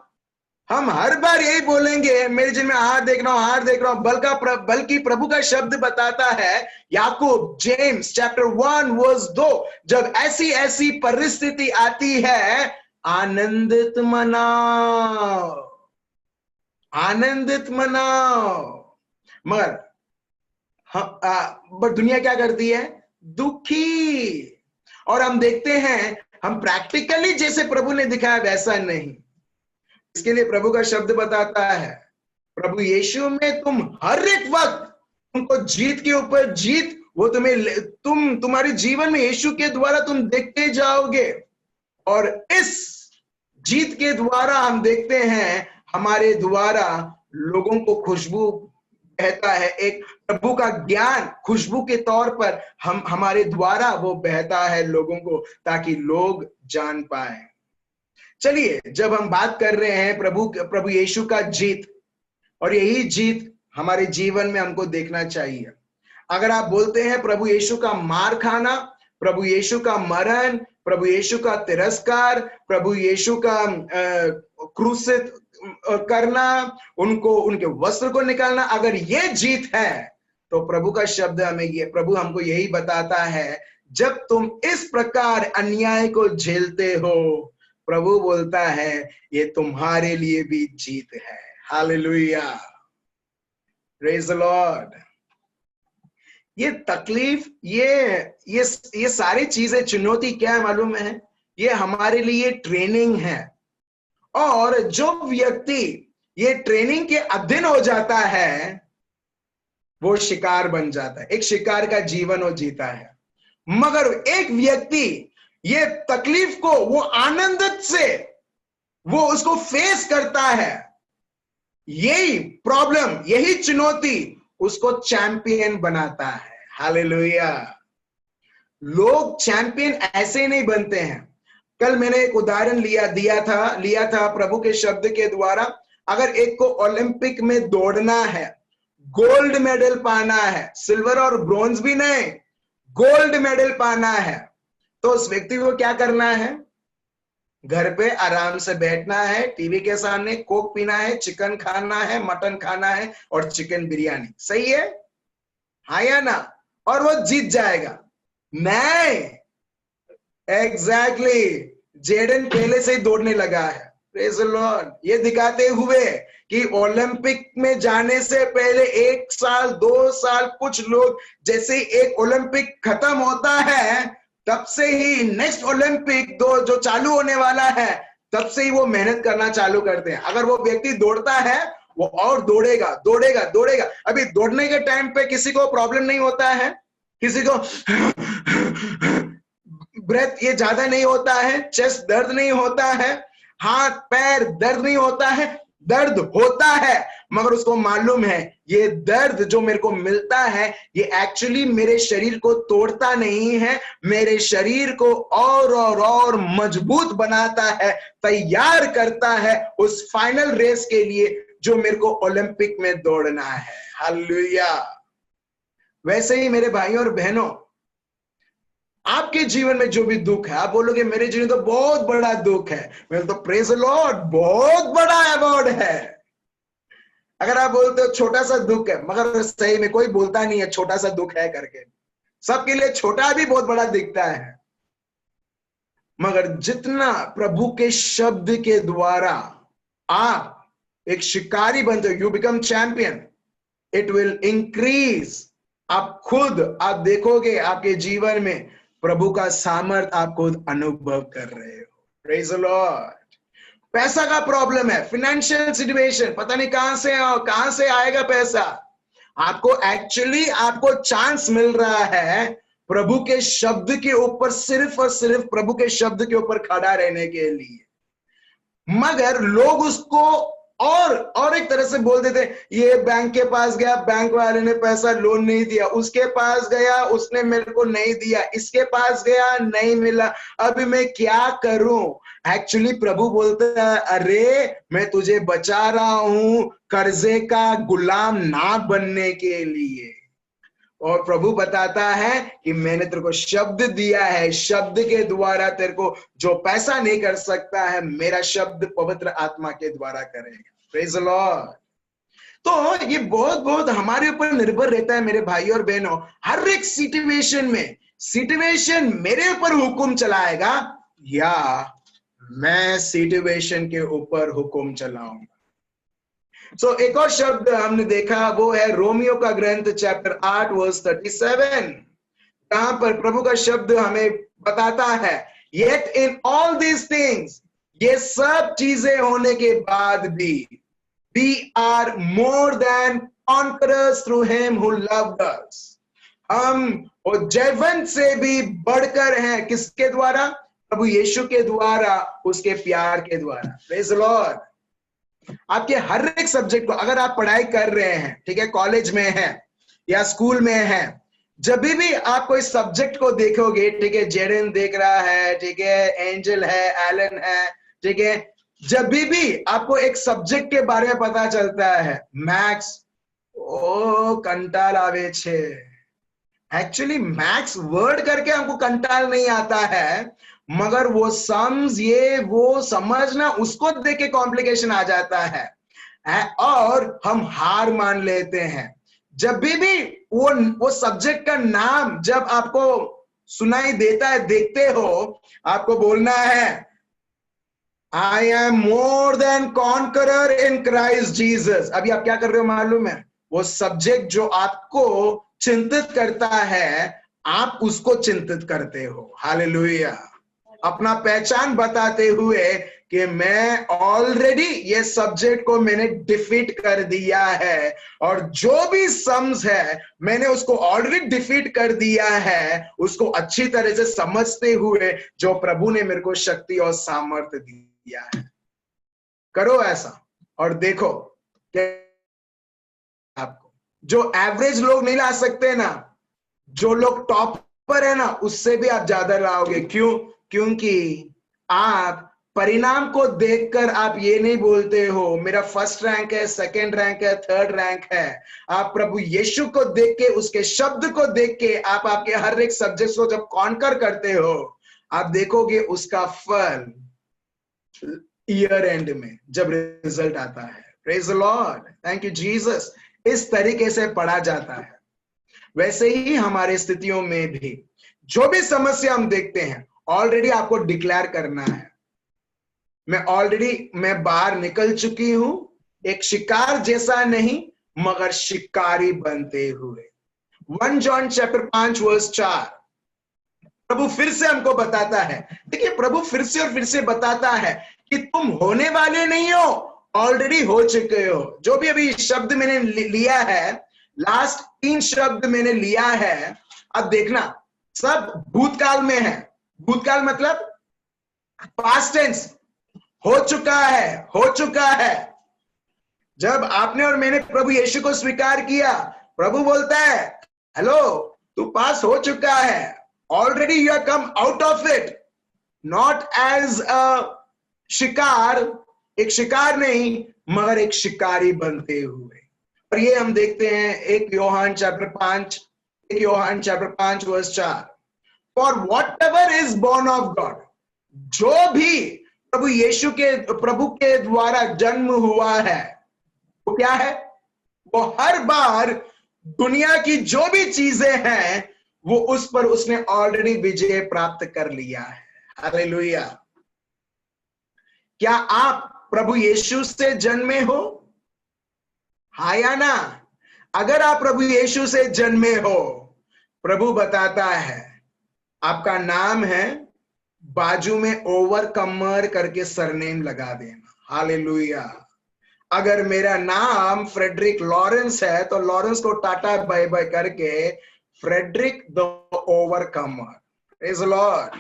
हम हर बार यही बोलेंगे मेरे जीवन में हार देख रहा हूं, हार देख रहा हूं। बल्कि प्रभु का शब्द बताता है, याकूब जेम्स चैप्टर 1 वर्स 2, जब ऐसी ऐसी परिस्थिति आती है, आनंदित मनाओ, आनंदित मनाओ। मगर बट दुनिया क्या करती है? दुखी। और हम देखते हैं, हम प्रैक्टिकली जैसे प्रभु ने दिखाया वैसा नहीं। इसके लिए प्रभु का शब्द बताता है, प्रभु यीशु में तुम हर एक वक्त तुमको जीत के ऊपर जीत, वो तुम्हारे जीवन में यीशु के द्वारा तुम देखते जाओगे। और इस जीत के द्वारा हम देखते हैं, हमारे द्वारा लोगों को खुशबू बहता है, एक प्रभु का ज्ञान खुशबू के तौर पर हमारे द्वारा वो बहता है लोगों को, ताकि लोग जान पाए। चलिए, जब हम बात कर रहे हैं प्रभु यीशु का जीत, और यही जीत हमारे जीवन में हमको देखना चाहिए। अगर आप बोलते हैं प्रभु यीशु का मार खाना, प्रभु यीशु का मरण, प्रभु यीशु का तिरस्कार, प्रभु यीशु का क्रूसित करना, उनके वस्त्र को निकालना, अगर ये जीत है, तो प्रभु का शब्द प्रभु हमको यही बताता है, जब तुम इस प्रकार अन्याय को झेलते हो, प्रभु बोलता है ये तुम्हारे लिए भी जीत है। Hallelujah, praise the Lord. ये तकलीफ, ये सारी चीजें, चुनौती क्या है मालूम है? ये हमारे लिए ट्रेनिंग है। और जो व्यक्ति ये ट्रेनिंग के अधीन हो जाता है, वो शिकार बन जाता है, एक शिकार का जीवन वो जीता है। मगर एक व्यक्ति ये तकलीफ को वो आनंदित से वो उसको फेस करता है, यही प्रॉब्लम, यही चुनौती उसको चैंपियन बनाता है। हालेलुया। लोग चैंपियन ऐसे नहीं बनते हैं। कल मैंने एक उदाहरण लिया था प्रभु के शब्द के द्वारा। अगर एक को ओलंपिक में दौड़ना है, गोल्ड मेडल पाना है, सिल्वर और ब्रॉन्ज भी नहीं, गोल्ड मेडल पाना है, तो उस व्यक्ति को क्या करना है? घर पे आराम से बैठना है, टीवी के सामने कोक पीना है, चिकन खाना है, मटन खाना है और चिकन बिरयानी। सही है? हाँ या ना? और वो जीत जाएगा? नहीं, एग्जैक्टली। जेडन पहले से ही दौड़ने लगा है, प्रेज द लॉर्ड। ये दिखाते हुए कि ओलंपिक में जाने से पहले 1 साल 2 साल, कुछ लोग जैसे ही एक ओलंपिक खत्म होता है तब से ही नेक्स्ट ओलंपिक जो चालू होने वाला है तब से ही वो मेहनत करना चालू करते हैं। अगर वो व्यक्ति दौड़ता है वो और दौड़ेगा दौड़ेगा दौड़ेगा। अभी दौड़ने के टाइम पे किसी को प्रॉब्लम नहीं होता है, किसी को ब्रेथ ये ज्यादा नहीं होता है, चेस्ट दर्द नहीं होता है, हाथ पैर दर्द नहीं होता है, दर्द होता है, मगर उसको मालूम है ये दर्द जो मेरे को मिलता है ये एक्चुअली मेरे शरीर को तोड़ता नहीं है, मेरे शरीर को और मजबूत बनाता है, तैयार करता है उस फाइनल रेस के लिए जो मेरे को ओलंपिक में दौड़ना है। हालेलुया। वैसे ही मेरे भाइयों और बहनों, आपके जीवन में जो भी दुख है, आप बोलोगे मेरे जीवन में तो बहुत बड़ा दुख है, मैं तो प्रेज द लॉर्ड बहुत बड़ा अवार्ड है। अगर आप बोलते हो छोटा सा दुख है, मगर सही में कोई बोलता नहीं है छोटा सा दुख है करके, सबके लिए छोटा भी बहुत बड़ा दिखता है। मगर जितना प्रभु के शब्द के द्वारा आप एक शिकारी बनते हो, you become champion, it will increase. आप खुद आप देखोगे आपके जीवन में प्रभु का सामर्थ आप खुद अनुभव कर रहे हो। Praise the Lord. पैसा का प्रॉब्लम है, फाइनेंशियल सिचुएशन, पता नहीं कहां से आएगा पैसा। आपको एक्चुअली आपको चांस मिल रहा है प्रभु के शब्द के ऊपर, सिर्फ और सिर्फ प्रभु के शब्द के ऊपर खड़ा रहने के लिए। मगर लोग उसको और एक तरह से बोल देते, ये बैंक के पास गया, बैंक वाले ने पैसा लोन नहीं दिया, उसके पास गया उसने मेरे को नहीं दिया, इसके पास गया नहीं मिला, अभी मैं क्या करूं। एक्चुअली प्रभु बोलता है अरे मैं तुझे बचा रहा हूं कर्जे का गुलाम ना बनने के लिए। और प्रभु बताता है कि मैंने तेरे को शब्द दिया है, शब्द के द्वारा तेरे को जो पैसा नहीं कर सकता है मेरा शब्द पवित्र आत्मा के द्वारा करेगा। Praise the Lord. तो ये बहुत हमारे ऊपर निर्भर रहता है मेरे भाई और बहनों। हर एक सिचुएशन मेरे ऊपर हुक्म चलाएगा या मैं सिचुएशन के ऊपर हुक्म चलाऊंगा। सो एक और शब्द हमने देखा, वो है रोमियो का ग्रंथ चैप्टर 8 वर्स 37, जहां पर प्रभु का शब्द हमें बताता है yet in all these things, ये सब चीजें होने के बाद भी we are more than conquerors through him who loved us। हम वो जयवंत से भी बढ़कर हैं, किसके द्वारा? प्रभु यीशु के द्वारा, उसके प्यार के द्वारा। Praise the Lord. आपके हर एक सब्जेक्ट को अगर आप पढ़ाई कर रहे हैं, ठीक है, कॉलेज में है या स्कूल में है, जब भी आप कोई सब्जेक्ट को देखोगे, ठीक है, जेडन देख रहा है, ठीक है, एंजल है, एलन है, ठीक है, जब भी आपको एक सब्जेक्ट के बारे में पता चलता है, मैथ्स ओ कंटाल आवे छे। एक्चुअली मैथ्स वर्ड करके हमको कंटाल नहीं आता है, मगर वो सम्स ये वो समझना, उसको देख के कॉम्प्लिकेशन आ जाता है और हम हार मान लेते हैं। जब भी वो सब्जेक्ट का नाम जब आपको सुनाई देता है, देखते हो, आपको बोलना है I am more than conqueror in Christ Jesus। अभी आप क्या कर रहे हो मालूम है? वो सब्जेक्ट जो आपको चिंतित करता है, आप उसको चिंतित करते हो। हालेलुया। अपना पहचान बताते हुए कि मैं ऑलरेडी ये सब्जेक्ट को मैंने डिफीट कर दिया है, और जो भी सम्स है मैंने उसको ऑलरेडी डिफीट कर दिया है, उसको अच्छी तरह से समझते हुए जो प्रभु ने मेरे को शक्ति और सामर्थ्य दिया है। करो ऐसा और देखो कि आपको जो एवरेज लोग नहीं ला सकते ना, जो लोग टॉप पर है ना, उससे भी आप ज्यादा लाओगे। क्यों? क्योंकि आप परिणाम को देखकर आप ये नहीं बोलते हो मेरा फर्स्ट रैंक है, सेकंड रैंक है, थर्ड रैंक है। आप प्रभु यीशु को देख के, उसके शब्द को देख के आप आपके हर एक सब्जेक्ट को जब कॉन्कर करते हो, आप देखोगे उसका फल ईयर एंड में जब रिजल्ट आता है। Praise the Lord, thank you Jesus. इस तरीके से पढ़ा जाता है। वैसे ही हमारे स्थितियों में भी जो भी समस्या हम देखते हैं, ऑलरेडी आपको डिक्लेयर करना है मैं बाहर निकल चुकी हूं, एक शिकार जैसा नहीं मगर शिकारी बनते हुए। 1 जॉन चैप्टर 5 वर्स 4 प्रभु फिर से हमको बताता है। देखिए, प्रभु फिर से और फिर से बताता है कि तुम होने वाले नहीं हो, ऑलरेडी हो चुके हो। जो भी अभी शब्द मैंने लिया है, लास्ट 3 शब्द मैंने लिया है, अब देखना सब भूतकाल में है। भूतकाल मतलब पास्ट टेंस, हो चुका है, हो चुका है। जब आपने और मैंने प्रभु यीशु को स्वीकार किया, प्रभु बोलता है हेलो, तू पास हो चुका है, already you are come out of it, not as a शिकार, एक शिकार नहीं मगर एक शिकारी बनते हुए। और ये हम देखते हैं 1 Yuhanna chapter 5 verse 4, for whatever is born of God, जो भी प्रभु के द्वारा जन्म हुआ है, वो क्या है? वो हर बार दुनिया की जो भी चीजें हैं वो उस पर उसने ऑलरेडी विजय प्राप्त कर लिया है। हालेलुया। क्या आप प्रभु यीशु से जन्मे हो? हाँ या ना? अगर आप प्रभु यीशु से जन्मे हो, प्रभु बताता है आपका नाम है, बाजू में ओवरकमर करके सरनेम लगा देना। हालेलुया। अगर मेरा नाम फ्रेडरिक लॉरेंस है तो लॉरेंस को टाटा बाय बाय करके Frederick the overcomer. Praise the Lord.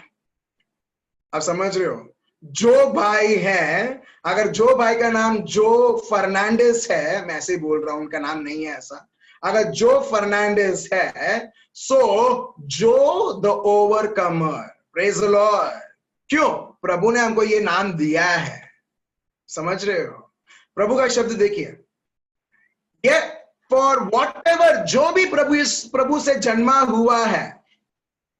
आप समझ रहे हो? जो भाई है, अगर जो भाई का नाम जो फर्नांडिस है, मैं ऐसे ही बोल रहा हूं, उनका नाम नहीं है ऐसा, अगर जो फर्नांडिस है, सो जो the overcomer. Praise the Lord. क्यों? प्रभु ने हमको ये नाम दिया है। समझ रहे हो? प्रभु का शब्द देखिए, ये फॉर वॉट एवर, जो भी प्रभु से जन्मा हुआ है,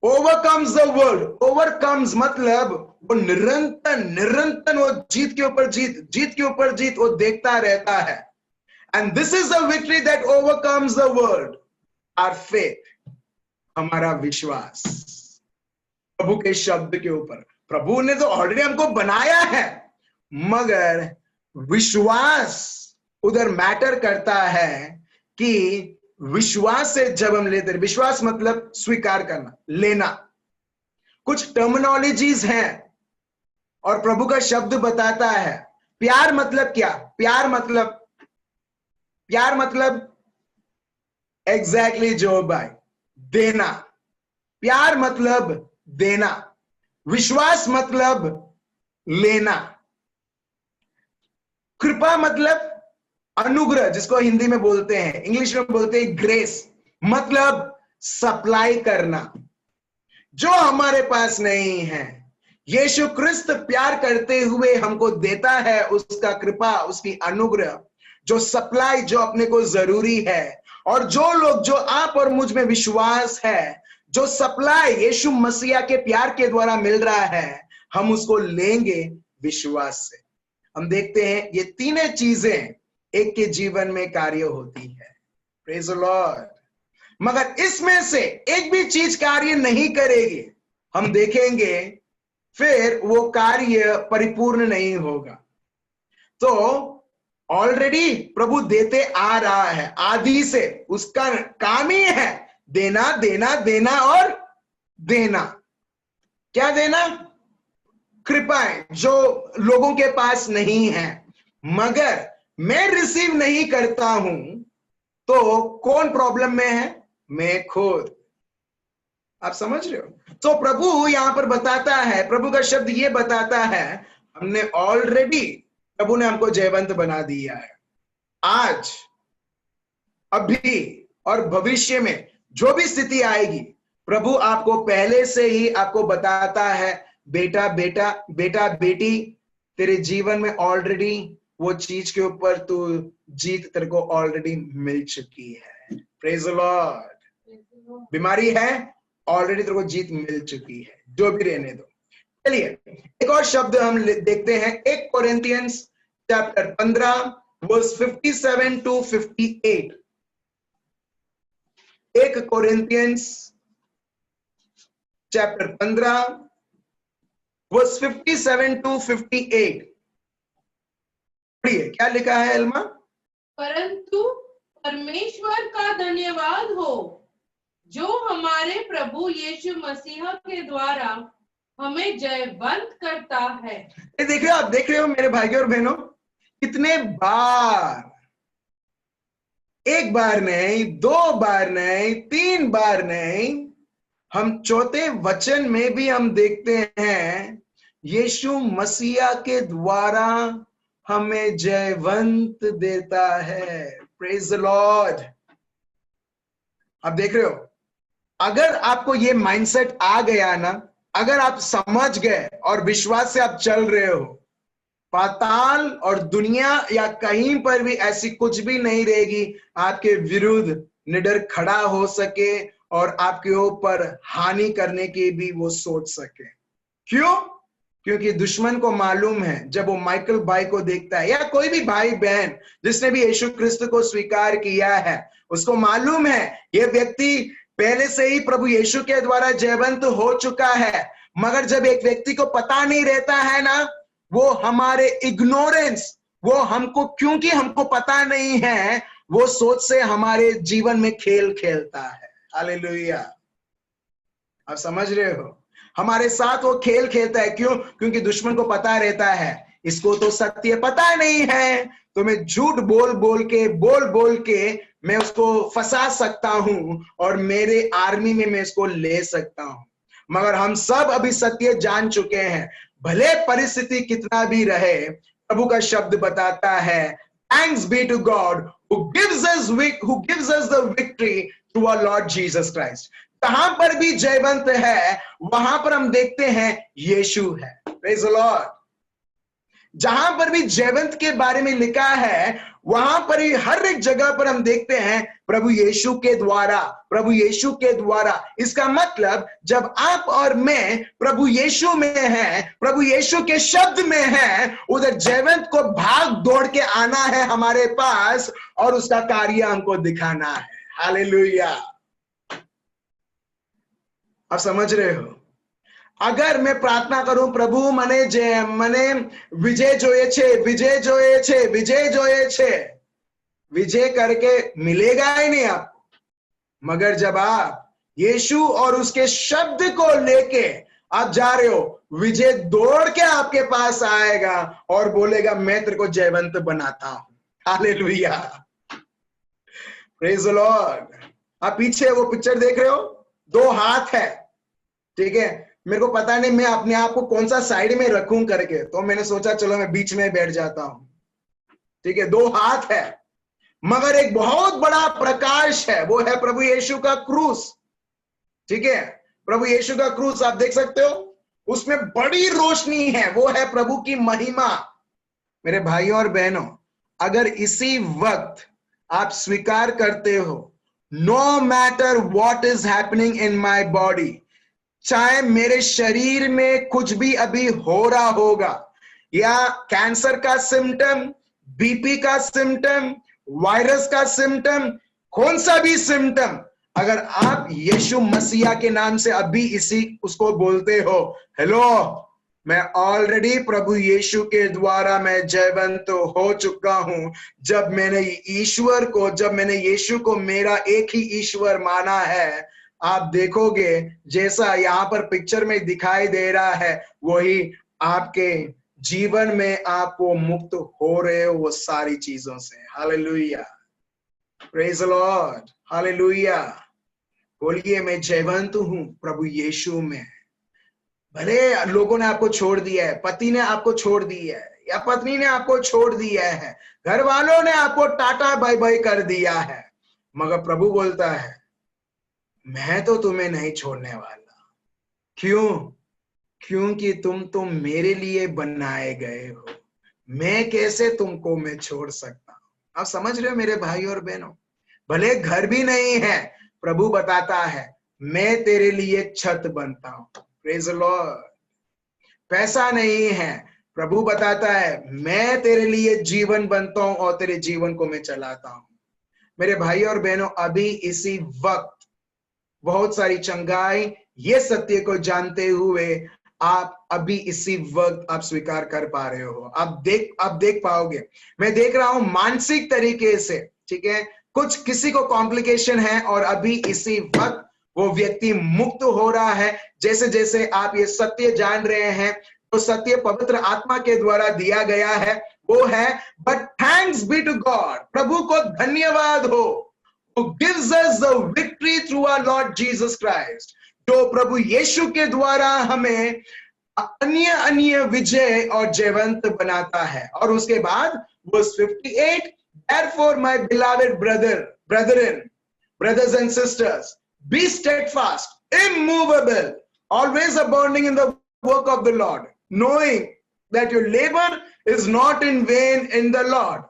ओवरकम्स द वर्ल्ड। ओवरकम्स मतलब वो निरंतर वो जीत के ऊपर जीत वो देखता रहता है। And this is the victory that overcomes the world, our faith, हमारा विश्वास प्रभु के शब्द के ऊपर। प्रभु ने तो ऑलरेडी हमको बनाया है, मगर विश्वास उधर मैटर करता है कि विश्वास से जब हम लेते हैं, विश्वास मतलब स्वीकार करना, लेना। कुछ टर्मिनोलॉजीज हैं और प्रभु का शब्द बताता है। प्यार मतलब क्या? प्यार मतलब एग्जैक्टली जो भाई, देना। प्यार मतलब देना, विश्वास मतलब लेना। कृपा मतलब अनुग्रह, जिसको हिंदी में बोलते हैं, इंग्लिश में बोलते हैं ग्रेस, मतलब सप्लाई करना जो हमारे पास नहीं है। यीशु क्रिस्त प्यार करते हुए हमको देता है उसका कृपा, उसकी अनुग्रह, जो सप्लाई जो अपने को जरूरी है। और जो लोग, जो आप और मुझ में विश्वास है, जो सप्लाई यीशु मसीहा के प्यार के द्वारा मिल रहा है, हम उसको लेंगे विश्वास से। हम देखते हैं ये तीनों चीजें एक के जीवन में कार्य होती है। Praise the Lord. मगर इसमें से एक भी चीज कार्य नहीं करेगी, हम देखेंगे फिर वो कार्य परिपूर्ण नहीं होगा। तो ऑलरेडी प्रभु देते आ रहा है, आदि से उसका काम ही है देना, देना, देना और देना। क्या देना? कृपाएं जो लोगों के पास नहीं है। मगर मैं रिसीव नहीं करता हूं तो कौन प्रॉब्लम में है? मैं खुद। आप समझ रहे हो? तो प्रभु यहां पर बताता है, प्रभु का शब्द ये बताता है, हमने ऑलरेडी, प्रभु ने हमको जयवंत बना दिया है। आज, अभी और भविष्य में जो भी स्थिति आएगी, प्रभु आपको पहले से ही आपको बताता है, बेटा बेटा, बेटा बेटी, तेरे जीवन में ऑलरेडी वो चीज के ऊपर तू जीत तेरे को ऑलरेडी मिल चुकी है। Praise the Lord. बीमारी है, ऑलरेडी तेरे को जीत मिल चुकी है, जो भी रहने दो। चलिए एक और शब्द हम देखते हैं, 1 Corinthians chapter 15 verse 57 to 58। 1 Corinthians chapter 15 verse 57 to 58। पढ़िए क्या लिखा है एल्मा। परंतु परमेश्वर का धन्यवाद हो जो हमारे प्रभु यीशु मसीह के द्वारा हमें जयवंत करता है। ये देख रहे हो, आप देख रहे हो मेरे भाइयों और बहनों, कितने बार, एक बार नहीं, दो बार नहीं, तीन बार नहीं, हम चौथे वचन में भी हम देखते हैं यीशु मसीहा के द्वारा हमें जयवंत देता है। Praise the Lord. आप देख रहे हो, अगर आपको ये माइंडसेट आ गया ना, अगर आप समझ गए और विश्वास से आप चल रहे हो, पाताल और दुनिया या कहीं पर भी ऐसी कुछ भी नहीं रहेगी आपके विरुद्ध निडर खड़ा हो सके और आपके ऊपर हानि करने की भी वो सोच सके। क्यों? क्योंकि दुश्मन को मालूम है, जब वो माइकल भाई को देखता है या कोई भी भाई बहन जिसने भी यीशु क्रिस्त को स्वीकार किया है, उसको मालूम है ये व्यक्ति पहले से ही प्रभु यीशु के द्वारा जयवंत हो चुका है। मगर जब एक व्यक्ति को पता नहीं रहता है ना, वो हमारे इग्नोरेंस, वो हमको, क्योंकि हमको पता नहीं है, वो सोच से हमारे जीवन में खेल खेलता है। हालेलुया। आप समझ रहे हो, हमारे साथ वो खेल खेलता है। क्यों? क्योंकि दुश्मन को पता रहता है इसको तो सत्य पता नहीं है, तो मैं झूठ बोल बोल के मैं उसको फंसा सकता हूं और मेरे आर्मी में मैं इसको ले सकता हूं। मगर हम सब अभी सत्य जान चुके हैं, भले परिस्थिति कितना भी रहे, प्रभु का शब्द बताता है, thanks be to God who gives us the victory through our Lord Jesus Christ। कहां पर भी जयवंत है, वहां पर हम देखते हैं यीशु है। Praise the Lord. जहां पर भी जयवंत के बारे में लिखा है, वहां पर ही हर एक जगह पर हम देखते हैं प्रभु यीशु के द्वारा, प्रभु यीशु के द्वारा। इसका मतलब जब आप और मैं प्रभु यीशु में हैं, प्रभु यीशु के शब्द में हैं, उधर जयवंत को भाग दौड़ के आना है हमारे पास और उसका कार्य हमको दिखाना है। हालेलुया। आप समझ रहे हो? अगर मैं प्रार्थना करूं, प्रभु મને विजय जोए छे, विजय करके मिलेगा ही नहीं आपको। मगर जब आप यीशु और उसके शब्द को लेके आप जा रहे हो, विजय दौड़ के आपके पास आएगा और बोलेगा मैं तेरे को जयवंत बनाता हूं। हालेलुया। Praise the Lord. आप पीछे वो पिक्चर देख रहे हो, दो हाथ है, ठीक है। मेरे को पता नहीं मैं अपने आप को कौन सा साइड में रखूं करके, तो मैंने सोचा चलो मैं बीच में बैठ जाता हूं, ठीक है। दो हाथ है, मगर एक बहुत बड़ा प्रकाश है, वो है प्रभु यीशु का क्रूस, ठीक है। प्रभु यीशु का क्रूस आप देख सकते हो, उसमें बड़ी रोशनी है, वो है प्रभु की महिमा। मेरे भाइयों और बहनों, अगर इसी वक्त आप स्वीकार करते हो, no matter what is happening in my body, चाहे मेरे शरीर में कुछ भी अभी हो रहा होगा, या कैंसर का सिम्टम, बीपी का सिम्टम, वायरस का सिम्टम, कौन सा भी सिम्टम, अगर आप यीशु मसीहा के नाम से अभी उसको बोलते हो, हेलो मैं ऑलरेडी प्रभु यीशु के द्वारा मैं जयवंत हो चुका हूं। जब मैंने यीशु को मेरा एक ही ईश्वर माना है, आप देखोगे जैसा यहां पर पिक्चर में दिखाई दे रहा है, वही आपके जीवन में आप वो मुक्त हो रहे हो वो सारी चीजों से। Hallelujah. Praise the Lord. Hallelujah. बोलिए मैं जयवंत हूं प्रभु यीशु में। भले लोगों ने आपको छोड़ दिया है, पति ने आपको छोड़ दिया है या पत्नी ने आपको छोड़ दिया है, घर वालों ने आपको टाटा बाय बाय कर दिया है, मगर प्रभु बोलता है मैं तो तुम्हें नहीं छोड़ने वाला। क्यों? क्योंकि तुम मेरे लिए बनाए गए हो, मैं कैसे तुमको मैं छोड़ सकता हूं। आप समझ रहे हो मेरे भाई और बहनों? भले घर भी नहीं है, प्रभु बताता है मैं तेरे लिए छत बनता हूं। Praise the Lord. पैसा नहीं है, प्रभु बताता है मैं तेरे लिए जीवन बनता हूं और तेरे जीवन को मैं चलाता हूं। मेरे भाई और बहनों, अभी इसी वक्त बहुत सारी चंगाई, ये सत्य को जानते हुए आप अभी इसी वक्त आप स्वीकार कर पा रहे हो। आप देख पाओगे। मैं देख रहा हूं मानसिक तरीके से, ठीक है, कुछ किसी को कॉम्प्लिकेशन है और अभी इसी वक्त वो व्यक्ति मुक्त हो रहा है। जैसे जैसे आप ये सत्य जान रहे हैं, तो सत्य पवित्र आत्मा के द्वारा दिया गया है, वो है but thanks be to God, प्रभु को धन्यवाद हो, who gives us the victory through our Lord Jesus Christ, जो प्रभु यीशु के द्वारा हमें अन्य अन्य विजय और जयवंत बनाता है। और उसके बाद verse 58, therefore my beloved brethren, brothers and sisters, be steadfast, immovable, always abounding in the work of the Lord, knowing that your labor is not in vain in the Lord।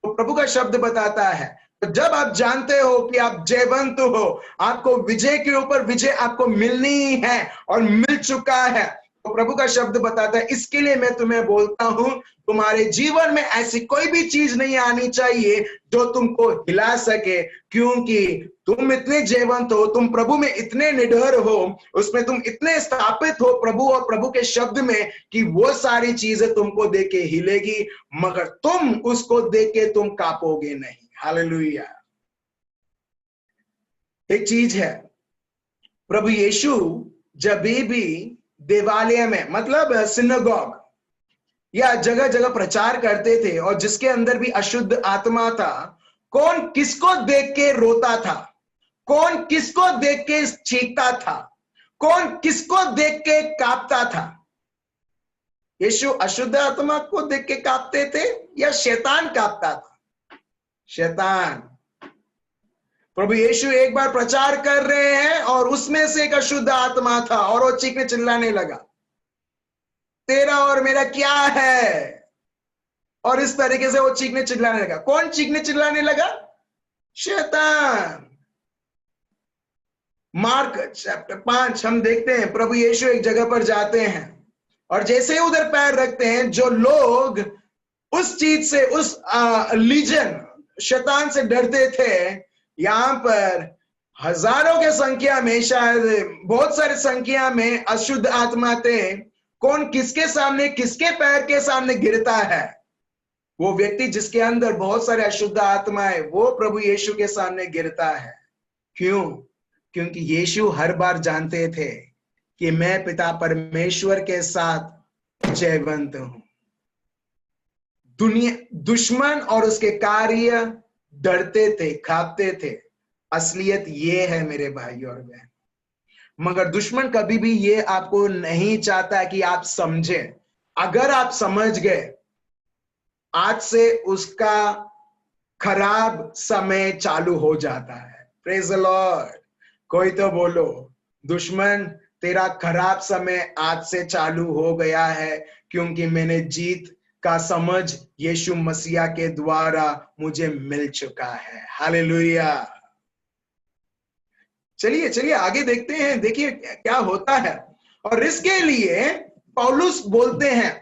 तो प्रभु का शब्द बताता है, तो जब आप जानते हो कि आप जयवंत हो, आपको विजय के ऊपर विजय आपको मिलनी है और मिल चुका है, तो प्रभु का शब्द बताता है, इसके लिए मैं तुम्हें बोलता हूं, तुम्हारे जीवन में ऐसी कोई भी चीज नहीं आनी चाहिए जो तुमको हिला सके, क्योंकि तुम इतने जयवंत हो, तुम प्रभु में इतने निडर हो, उसमें तुम इतने स्थापित हो प्रभु और प्रभु के शब्द में, कि वो सारी चीजें तुमको देख के हिलेगी, मगर तुम उसको देख के तुम कांपोगे नहीं। हालेलुया। एक चीज है, प्रभु यीशु जब भी देवालय में, मतलब सिनेगॉग या जगह जगह प्रचार करते थे, और जिसके अंदर भी अशुद्ध आत्मा था, कौन किसको देख के रोता था, कौन किसको देख के चीखता था, कौन किसको देख के कांपता था? यीशु अशुद्ध आत्मा को देख के कांपते थे या शैतान कांपता था? शैतान। प्रभु यीशु एक बार प्रचार कर रहे हैं और उसमें से एक अशुद्ध आत्मा था और वो चीखने चिल्लाने लगा, तेरा और मेरा क्या है, और इस तरीके से वो चीखने चिल्लाने लगा। कौन चीखने चिल्लाने लगा? शैतान। मार्क चैप्टर 5 हम देखते हैं, प्रभु यीशु एक जगह पर जाते हैं और जैसे ही उधर पैर रखते हैं, जो लोग उस चीज से, उस लीजन शैतान से डरते थे, यहां पर हजारों के संख्या में, शायद बहुत सारी संख्या में अशुद्ध आत्मा थे। कौन किसके सामने, किसके पैर के सामने गिरता है? वो व्यक्ति जिसके अंदर बहुत सारे अशुद्ध आत्माएं, वो प्रभु यीशु के सामने गिरता है। क्यों? क्योंकि यीशु हर बार जानते थे कि मैं पिता परमेश्वर के साथ जयवंत हूं। दुनिया, दुश्मन और उसके कार्य डरते थे, कांपते थे। असलियत ये है मेरे भाई और बहन, मगर दुश्मन कभी भी ये आपको नहीं चाहता कि आप समझें। अगर आप समझ गए, आज से उसका खराब समय चालू हो जाता है। Praise the Lord. कोई तो बोलो, दुश्मन तेरा खराब समय आज से चालू हो गया है, क्योंकि मैंने जीत का समझ यीशु मसीहा के द्वारा मुझे मिल चुका है। हालेलुया। चलिए चलिए आगे देखते हैं, देखिए क्या होता है। और इसके लिए पौलुस बोलते हैं,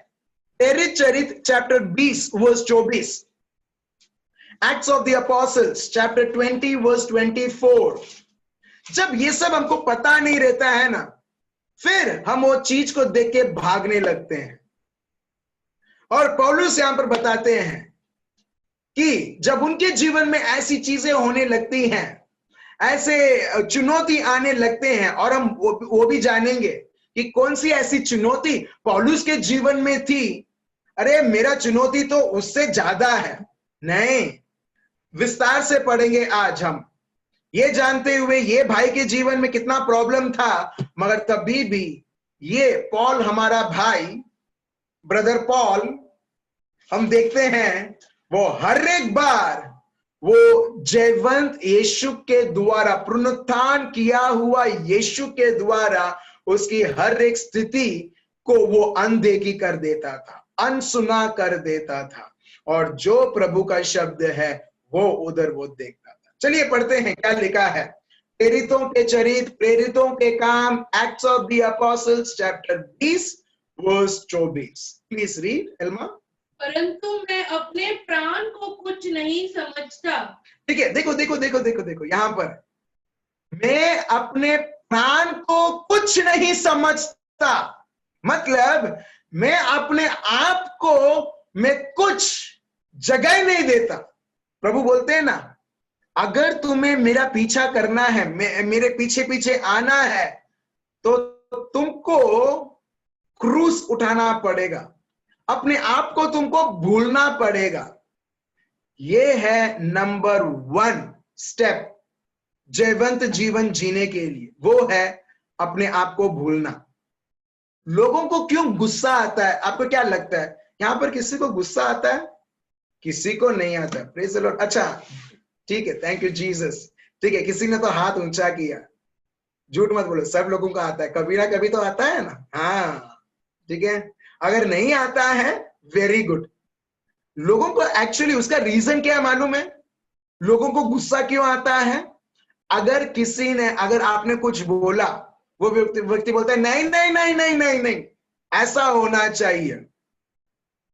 प्रेरित चरित्र chapter 20 verse 24, Acts of the Apostles chapter 20 verse 24। जब ये सब हमको पता नहीं रहता है ना, फिर हम वो चीज को देख के भागने लगते हैं। और पौलुस यहां पर बताते हैं कि जब उनके जीवन में ऐसी चीजें होने लगती हैं, ऐसे चुनौती आने लगते हैं, और हम वो भी जानेंगे कि कौन सी ऐसी चुनौती पौलुस के जीवन में थी। अरे मेरा चुनौती तो उससे ज्यादा है। नहीं, विस्तार से पढ़ेंगे आज हम, ये जानते हुए ये भाई के जीवन में कितना प्रॉब्लम था, मगर तभी भी ये पॉल, हमारा भाई ब्रदर पॉल, हम देखते हैं वो हर एक बार वो जयवंत यीशु के द्वारा, पुनरुत्थान किया हुआ यीशु के द्वारा उसकी हर एक स्थिति को वो अनदेखी कर देता था, अनसुना कर देता था, और जो प्रभु का शब्द है वो उधर वो देखता था। चलिए पढ़ते हैं क्या लिखा है। प्रेरितों के चरित्र, प्रेरितों के काम, Acts of the Apostles chapter 20 verse 24। Please read Alma. परंतु मैं अपने प्राण को कुछ नहीं समझता। ठीक है, देखो देखो देखो देखो देखो, यहां पर मैं अपने प्राण को कुछ नहीं समझता। मतलब मैं अपने आप को मैं कुछ जगह नहीं देता। प्रभु बोलते हैं ना, अगर तुम्हें मेरा पीछा करना है, मेरे पीछे पीछे आना है, तो तुमको क्रूस उठाना पड़ेगा, अपने आप को तुमको भूलना पड़ेगा। ये है नंबर 1 स्टेप जयवंत जीवन जीने के लिए, वो है अपने आप को भूलना। लोगों को क्यों गुस्सा आता है? आपको क्या लगता है यहां पर किसी को गुस्सा आता है? किसी को नहीं आता। Praise the Lord. अच्छा ठीक है, थैंक यू जीसस। ठीक है, किसी ने तो हाथ ऊंचा किया। झूठ मत बोलो, सब लोगों को आता है, कभी ना कभी तो आता है ना। हाँ ठीक है, अगर नहीं आता है वेरी गुड। लोगों को एक्चुअली उसका रीजन क्या है मालूम है? लोगों को गुस्सा क्यों आता है? अगर आपने कुछ बोला, वो व्यक्ति बोलता है नहीं नहीं नहीं नहीं नहीं नहीं, ऐसा होना चाहिए।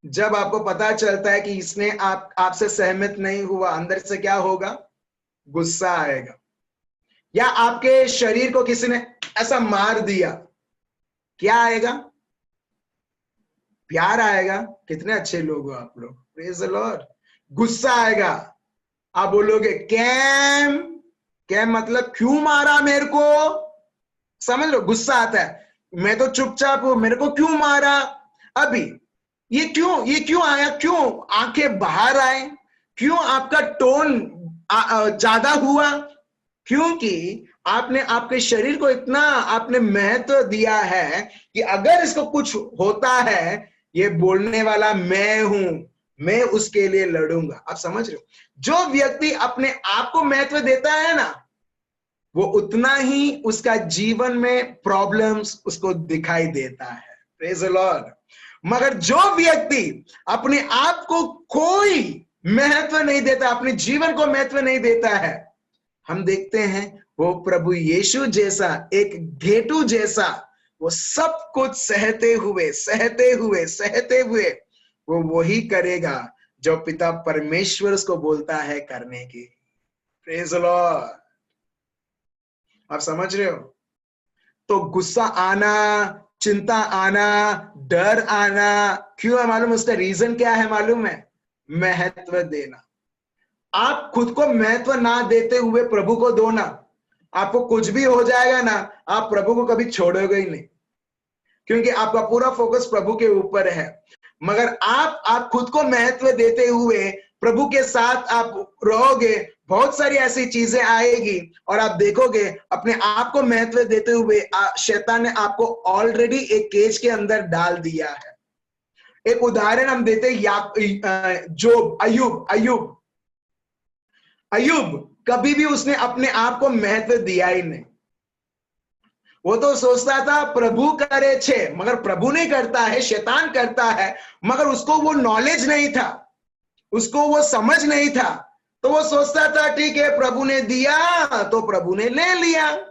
जब आपको पता चलता है कि इसने आपसे सहमत नहीं हुआ, अंदर से क्या होगा? गुस्सा आएगा। या आपके शरीर को किसी ने ऐसा मार दिया, क्या आएगा? प्यार आएगा। कितने अच्छे लोग हो आप लोग, प्रेज द लॉर्ड। गुस्सा आएगा। आप बोलोगे कैम, कैम मतलब क्यों मारा मेरे को? समझ लो, गुस्सा आता है। मैं तो चुपचाप हूं, मेरे को क्यों मारा? अभी ये क्यों आया? क्यों आंखें बाहर आए? क्यों आपका टोन ज्यादा हुआ? क्योंकि आपने आपके शरीर को इतना आपने महत्व दिया है कि अगर इसको कुछ होता है, ये बोलने वाला मैं हूं, मैं उसके लिए लड़ूंगा। आप समझ रहे हो? जो व्यक्ति अपने आप को महत्व देता है ना, वो उतना ही उसका जीवन में प्रॉब्लम्स उसको दिखाई देता है। Praise the Lord. मगर जो व्यक्ति अपने आप को कोई महत्व नहीं देता, अपने जीवन को महत्व नहीं देता है, हम देखते हैं वो प्रभु यीशु जैसा, एक घेटू जैसा, वो सब कुछ सहते हुए वो वही करेगा जो पिता परमेश्वर उसको बोलता है करने की। Praise the Lord. आप समझ रहे हो? तो गुस्सा आना, चिंता आना, डर आना क्यों है मालूम? उसका रीजन क्या है मालूम है? महत्व देना। आप खुद को महत्व ना देते हुए प्रभु को दो ना, आपको कुछ भी हो जाएगा ना, आप प्रभु को कभी छोड़ोगे ही नहीं, क्योंकि आपका पूरा फोकस प्रभु के ऊपर है। मगर आप खुद को महत्व देते हुए प्रभु के साथ आप रहोगे, बहुत सारी ऐसी चीजें आएगी और आप देखोगे अपने आप को महत्व देते हुए शैतान ने आपको ऑलरेडी एक केज के अंदर डाल दिया है। एक उदाहरण हम देते जोब, अयुब कभी भी उसने अपने आप को महत्व दिया ही नहीं। वो तो सोचता था प्रभु करे छे, मगर प्रभु नहीं करता है, शैतान करता है। मगर उसको वो नॉलेज नहीं था, उसको वो समझ नहीं था, तो वो सोचता था ठीक है प्रभु ने दिया तो प्रभु ने ले लिया।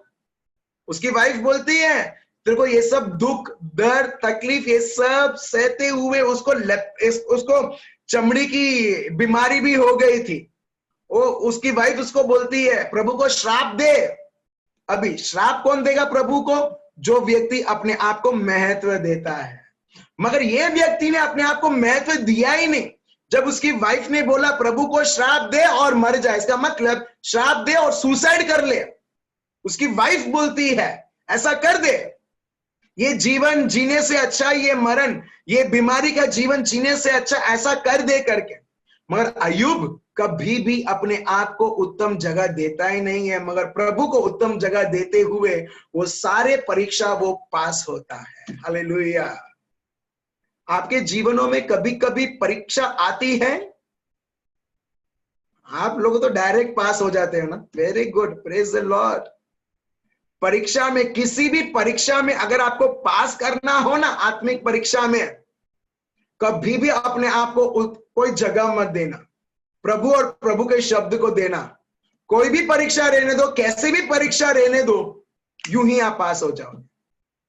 उसकी वाइफ बोलती है तेरे को ये सब दुख दर्द तकलीफ ये सब सहते हुए उसको चमड़ी की बीमारी भी हो गई थी। वो उसकी वाइफ उसको बोलती है प्रभु को श्राप दे। अभी श्राप कौन देगा प्रभु को? जो व्यक्ति अपने आप को महत्व देता है। मगर ये व्यक्ति ने अपने आप को महत्व दिया ही नहीं। जब उसकी वाइफ ने बोला प्रभु को श्राप दे और मर जाए, इसका मतलब श्राप दे और सुसाइड कर ले, उसकी वाइफ बोलती है ऐसा कर दे, ये जीवन जीने से अच्छा, ये मरण, ये बीमारी का जीवन जीने से अच्छा ऐसा कर दे करके। मगर अय्यूब कभी भी अपने आप को उत्तम जगह देता ही नहीं है, मगर प्रभु को उत्तम जगह देते हुए वो सारे परीक्षा वो पास होता है। हालेलुया। आपके जीवनों में कभी कभी परीक्षा आती है, आप लोग तो डायरेक्ट पास हो जाते हो ना, very good, praise the Lord. परीक्षा में, किसी भी परीक्षा में अगर आपको पास करना हो ना, आत्मिक परीक्षा में, कभी भी अपने आप को कोई जगह मत देना, प्रभु और प्रभु के शब्द को देना। कोई भी परीक्षा रहने दो, कैसे भी परीक्षा रहने दो, यूं ही आप पास हो जाओगे,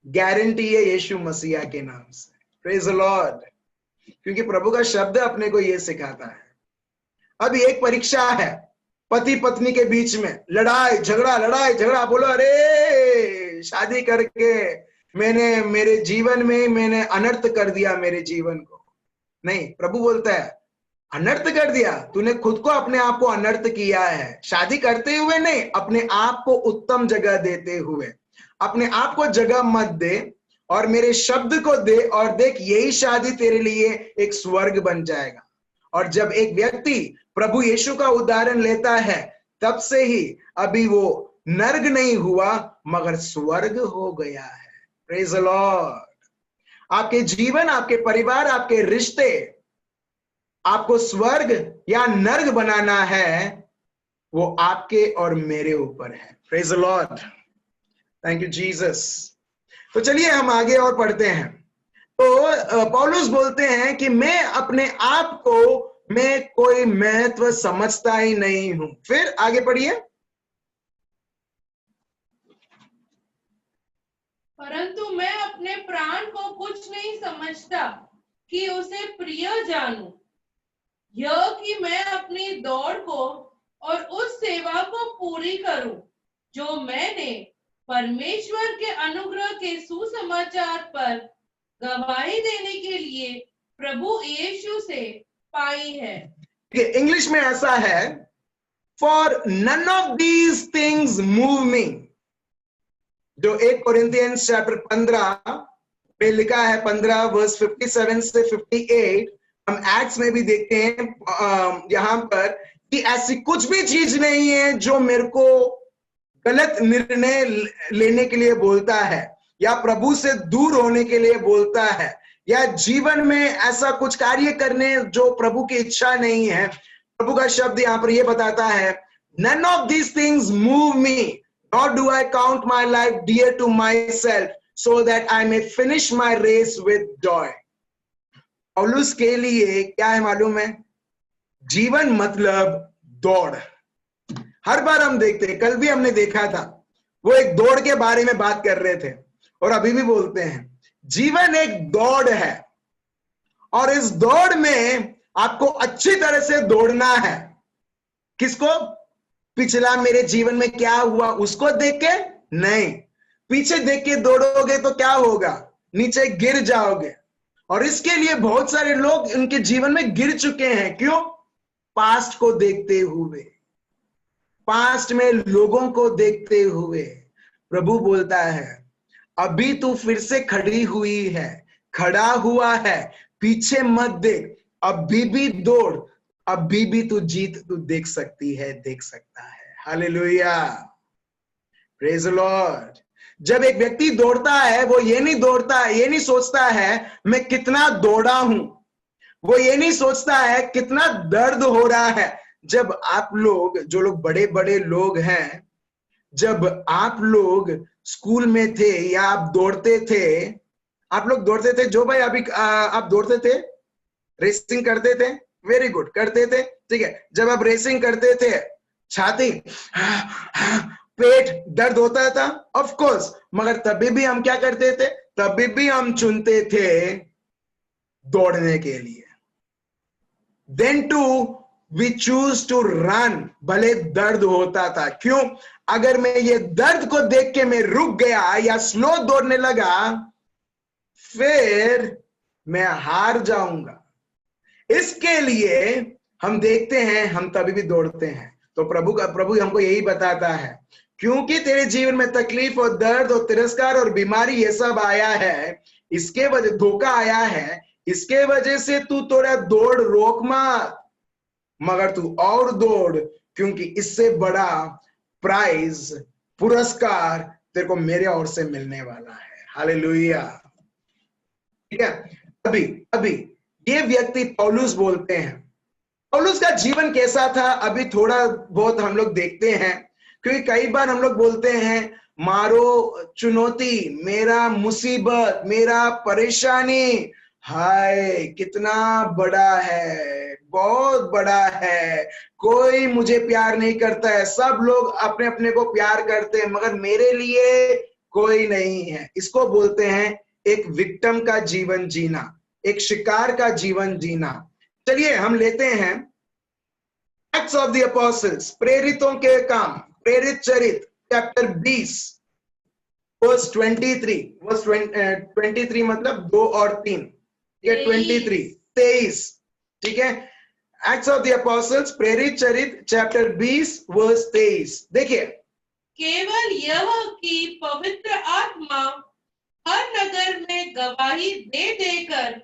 गारंटी है यीशु मसीहा के नाम से। Praise the Lord. क्योंकि प्रभु का शब्द अपने को यह सिखाता है। अभी एक परीक्षा है पति पत्नी के बीच में, लड़ाई झगड़ा, बोलो अरे शादी करके मैंने मेरे जीवन में मैंने अनर्थ कर दिया मेरे जीवन को। नहीं, प्रभु बोलता है अनर्थ कर दिया तूने, खुद को अपने आप को अनर्थ किया है। शादी करते हुए नहीं, अपने आप को उत्तम जगह देते हुए। अपने आप को जगह मत दे और मेरे शब्द को दे, और देख यही शादी तेरे लिए एक स्वर्ग बन जाएगा। और जब एक व्यक्ति प्रभु यीशु का उदाहरण लेता है, तब से ही अभी वो नर्क नहीं हुआ मगर स्वर्ग हो गया है। Praise the Lord. आपके जीवन, आपके परिवार, आपके रिश्ते, आपको स्वर्ग या नर्क बनाना है, वो आपके और मेरे ऊपर है। Praise the Lord, thank you Jesus. तो चलिए हम आगे और पढ़ते हैं। तो पौलुस बोलते हैं कि मैं अपने आप को मैं कोई महत्व समझता ही नहीं हूं। फिर आगे पढ़िए। परंतु मैं अपने प्राण को कुछ नहीं समझता कि उसे प्रिय जानूं, यह कि मैं अपनी दौड़ को और उस सेवा को पूरी करूं जो मैंने परमेश्वर के अनुग्रह के सुसमाचार पर गवाही देने के लिए प्रभु यीशु से पाई है। इंग्लिश में ऐसा है, for none of these things move me, जो 1 कोरिन्थियंस चैप्टर 15 में लिखा है, 15 वर्स 57 से 58। हम एक्ट्स में भी देखते हैं यहां पर कि ऐसी कुछ भी चीज नहीं है जो मेरे को गलत निर्णय लेने के लिए बोलता है, या प्रभु से दूर होने के लिए बोलता है, या जीवन में ऐसा कुछ कार्य करने जो प्रभु की इच्छा नहीं है। प्रभु का शब्द यहां पर यह बताता है, none of these things move me, nor do I count my life dear to myself, so that I may finish my race with joy। पौलुस के लिए क्या है मालूम है? जीवन मतलब दौड़। हर बार हम देखते हैं, कल भी हमने देखा था, वो एक दौड़ के बारे में बात कर रहे थे, और अभी भी बोलते हैं जीवन एक दौड़ है, और इस दौड़ में आपको अच्छी तरह से दौड़ना है। किसको? पिछला मेरे जीवन में क्या हुआ उसको देख के नहीं, पीछे देख के दौड़ोगे तो क्या होगा? नीचे गिर जाओगे। और इसके लिए बहुत सारे लोग उनके जीवन में गिर चुके हैं। क्यों? पास्ट को देखते हुए, पास्ट में लोगों को देखते हुए। प्रभु बोलता है अभी तू फिर से खड़ी हुई है, खड़ा हुआ है, पीछे मत देख, अभी भी दौड़, अभी भी तू जीत तू देख सकती है, देख सकता है। Hallelujah, praise the Lord. जब एक व्यक्ति दौड़ता है, वो ये नहीं दौड़ता है, ये नहीं सोचता है मैं कितना दौड़ा हूं, वो ये नहीं सोचता है कितना दर्द हो रहा है। जब आप लोग, जो लोग बड़े बड़े लोग हैं, जब आप लोग स्कूल में थे या आप दौड़ते थे, आप लोग दौड़ते थे जो भाई अभी आप दौड़ते थे, रेसिंग करते थे, वेरी गुड, करते थे, ठीक है। जब आप रेसिंग करते थे, छाती पेट दर्द होता था, ऑफ कोर्स, मगर तभी भी हम क्या करते थे? तभी भी हम चुनते थे दौड़ने के लिए। Then too we choose to run, भले दर्द होता था। क्यों? अगर मैं ये दर्द को देख के मैं रुक गया या स्लो दौड़ने लगा, फिर मैं हार जाऊंगा। इसके लिए हम देखते हैं, हम तभी भी दौड़ते हैं। तो प्रभु हमको यही बताता है, क्योंकि तेरे जीवन में तकलीफ और दर्द और तिरस्कार और बीमारी ये सब आया है, इसके वजह धोखा आया है, इसके वजह से तू थोड़ा दौड़ रोक मत, मगर तू और दौड़, क्योंकि इससे बड़ा प्राइज, पुरस्कार तेरे को मेरे ओर से मिलने वाला है। हालेलुया, ठीक है। अभी ये व्यक्ति पौलुस बोलते हैं, पौलुस का जीवन कैसा था अभी थोड़ा बहुत हम लोग देखते हैं, क्योंकि कई बार हम लोग बोलते हैं मारो चुनौती, मेरा मुसीबत, मेरा परेशानी, हाय कितना बड़ा है, बहुत बड़ा है, कोई मुझे प्यार नहीं करता है, सब लोग अपने अपने को प्यार करते हैं, मगर मेरे लिए कोई नहीं है। इसको बोलते हैं एक विक्टिम का जीवन जीना, एक शिकार का जीवन जीना। चलिए हम लेते हैं एक्ट्स ऑफ द अपोस्टल्स, प्रेरितों के काम, प्रेरित चरित्र, चैप्टर 20। वर्स 23 मतलब 2 और 3, ठीक है, 23 ठीक है। एक्ट्स ऑफ द अपोस्टल्स, प्रेरित चरित्र चैप्टर 20 वर्स 23 देखिए। केवल यह कि पवित्र आत्मा हर नगर में गवाही दे देकर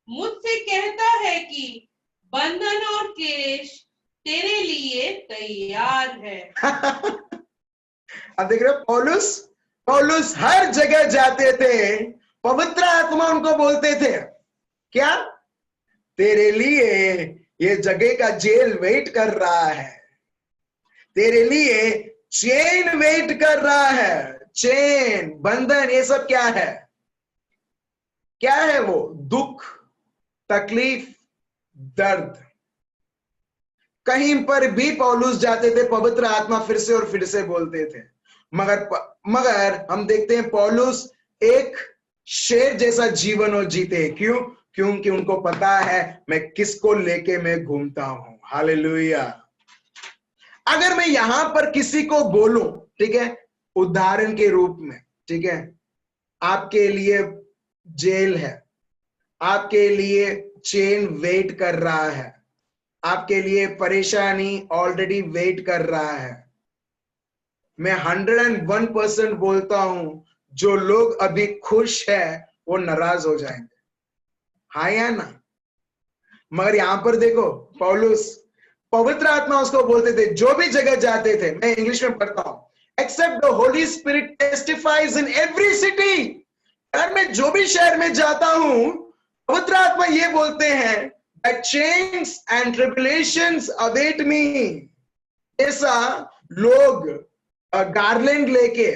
मुझसे कहता है कि बंधन और क्लेश तेरे लिए तैयार है। अब देख रहे हो, पौलुस हर जगह जाते थे, पवित्र आत्मा उनको बोलते थे क्या? तेरे लिए ये जगह का जेल वेट कर रहा है, तेरे लिए चेन वेट कर रहा है। चेन, बंधन, ये सब क्या है? क्या है वो? दुख, तकलीफ, दर्द। कहीं पर भी पौलुस जाते थे, पवित्र आत्मा फिर से और फिर से बोलते थे। मगर हम देखते हैं पौलुस एक शेर जैसा जीवन और जीते। क्यों? क्योंकि उनको पता है मैं किसको लेके मैं घूमता हूं। हालेलुया। अगर मैं यहां पर किसी को बोलूं, ठीक है, उदाहरण के रूप में, ठीक है, आपके लिए जेल है, आपके लिए चेन वेट कर रहा है, आपके लिए परेशानी ऑलरेडी वेट कर रहा है, मैं 101% बोलता हूं, जो लोग अभी खुश है वो नाराज हो जाएंगे। हाँ या ना? मगर यहां पर देखो, पौलुस, पवित्र आत्मा उसको बोलते थे, जो भी जगह जाते थे, मैं इंग्लिश में पढ़ता हूं, except the holy spirit testifies in every city. यार मैं जो भी शहर में जाता हूं, पवित्र आत्मा ये बोलते हैं that chains and tribulations await me। ऐसा लोग गार्लैंड लेके,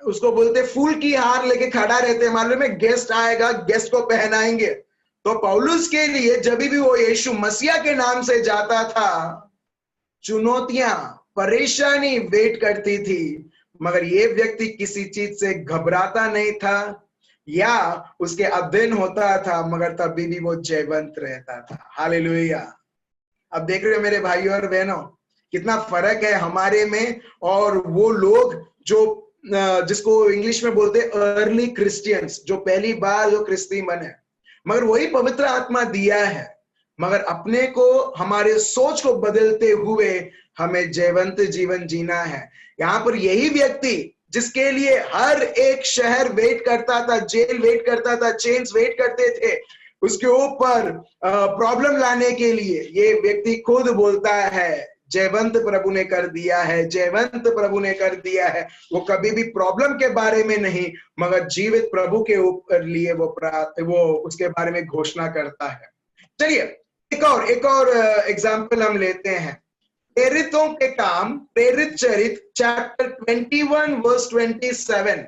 उसको बोलते फूल की हार लेके खड़ा रहते, मालूम है गेस्ट आएगा, गेस्ट को पहनाएंगे। तो पौलुस के लिए जब भी वो यीशु मसीहा के नाम से जाता था, चुनौतियां, परेशानी वेट करती थी, मगर ये व्यक्ति किसी चीज से घबराता नहीं था या उसके अधीन होता था, मगर तभी भी वो जयवंत रहता था। हालेलुया। अब देख रहे हो मेरे भाइयों और बहनों, कितना फर्क है हमारे में और वो लोग जो जिसको इंग्लिश में बोलते हैं अर्ली क्रिश्चियंस, जो पहली बार जो क्रिश्चियन बने। मगर वही पवित्र आत्मा दिया है, मगर अपने को, हमारे सोच को बदलते हुए हमें जयवंत जीवन जीना है। यहां पर यही व्यक्ति जिसके लिए हर एक शहर वेट करता था, जेल वेट करता था, चेन्स वेट करते थे, उसके ऊपर प्रॉब्लम लाने के लिए, ये व्यक्ति खुद बोलता है जयवंत प्रभु ने कर दिया है, जयवंत प्रभु ने कर दिया है। वो कभी भी प्रॉब्लम के बारे में नहीं, मगर जीवित प्रभु के ऊपर लिए वो उसके बारे में घोषणा करता है। चलिए एक और एग्जाम्पल हम लेते हैं। प्रेरितों के काम, प्रेरित चरित्र chapter 21 verse 27,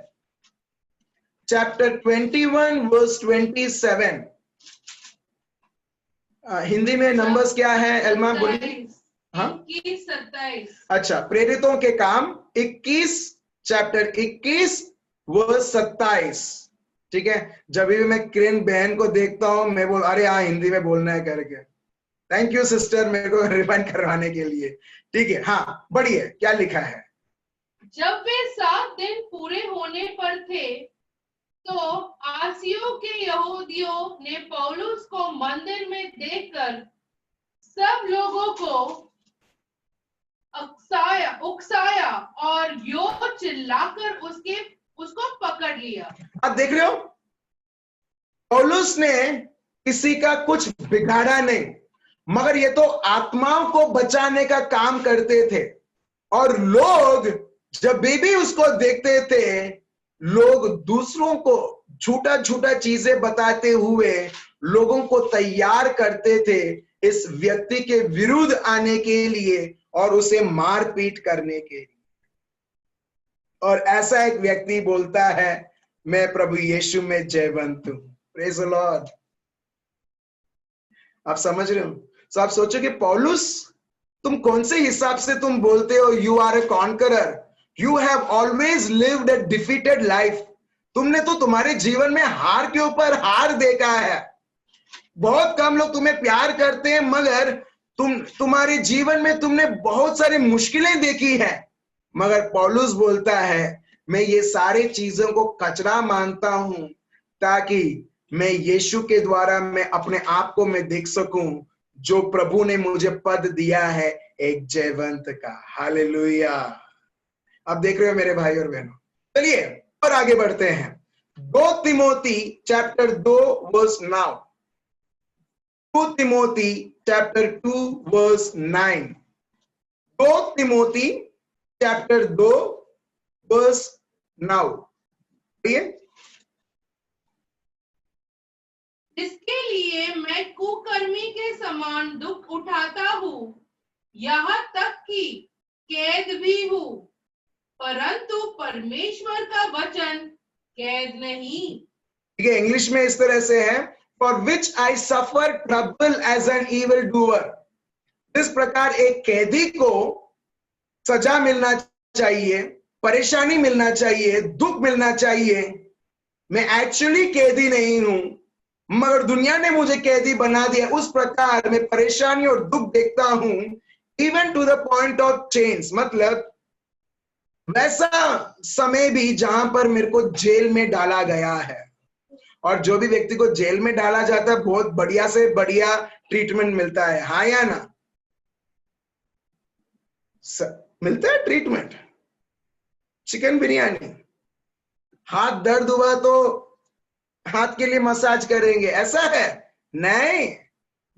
chapter 21 verse 27। Hindi में नंबर्स क्या है एल्मा, बोलिए। हाँ, 21-27। अच्छा, प्रेरितों के काम 21 चैप्टर 21 वर्स 27, ठीक है। जब भी मैं किरण बहन को देखता हूं, मैं बोल, अरे हाँ हिंदी में बोलना है करके। थैंक यू सिस्टर, मेरे को रिमाइंड करवाने के लिए। ठीक है, हाँ बढ़िए, क्या लिखा है? जब वे 7 दिन पूरे होने पर थे, तो आसियों के यहूदियों ने पौलुस को मंदिर में देखकर सब लोगों को उकसाया और यो चिल्लाकर उसको पकड़ लिया। आप देख रहे हो, पौलुस ने किसी का कुछ बिगाड़ा नहीं, मगर ये तो आत्माओं को बचाने का काम करते थे। और लोग जब भी उसको देखते थे, लोग दूसरों को झूठा झूठा चीजें बताते हुए लोगों को तैयार करते थे इस व्यक्ति के विरुद्ध आने के लिए और उसे मारपीट करने के लिए। और ऐसा एक व्यक्ति बोलता है, मैं प्रभु यीशु में जयवंत हूं। Praise the Lord. आप समझ रहे हो? तो आप सोचो कि पौलुस, तुम कौन से हिसाब से तुम बोलते हो you are a conqueror, you have always lived a defeated life. तुमने तो तुम्हारे जीवन में हार के ऊपर हार देखा है। बहुत कम लोग तुम्हें प्यार करते हैं, मगर तुम्हारे जीवन में तुमने बहुत सारी मुश्किलें देखी है। मगर पौलुस बोलता है, मैं ये सारी चीजों को कचरा मानता हूं ताकि मैं यीशु के द्वारा मैं अपने आप को मैं देख सकूं, जो प्रभु ने मुझे पद दिया है एक जयवंत का। हालेलुया। आप देख रहे हो मेरे भाई और बहनों। चलिए और आगे बढ़ते हैं। 2 Timothy chapter 2 verse 9। 2 Timothy chapter 2 verse 9। 2 Timothy chapter 2 verse 9। इसके लिए मैं कुकर्मी के समान दुख उठाता हूँ, यहाँ तक कि कैद भी हूँ, परंतु परमेश्वर का वचन कैद नहीं। ठीक है, इंग्लिश में इस तरह से है, for which I suffer trouble as an evil doer. इस प्रकार एक कैदी को सजा मिलना चाहिए, परेशानी मिलना चाहिए, दुख मिलना चाहिए। मैं एक्चुअली कैदी नहीं हूं, मगर दुनिया ने मुझे कैदी बना दिया। उस प्रकार मैं परेशानी और दुख देखता हूं, even to the point of change. मतलब वैसा समय भी जहां पर मेरे को जेल में डाला गया है। और जो भी व्यक्ति को जेल में डाला जाता है, बहुत बढ़िया से बढ़िया ट्रीटमेंट मिलता है। हाँ या ना? मिलता है ट्रीटमेंट। चिकन बिरयानी, हाथ दर्द हुआ तो हाथ के लिए मसाज करेंगे, ऐसा है? नहीं,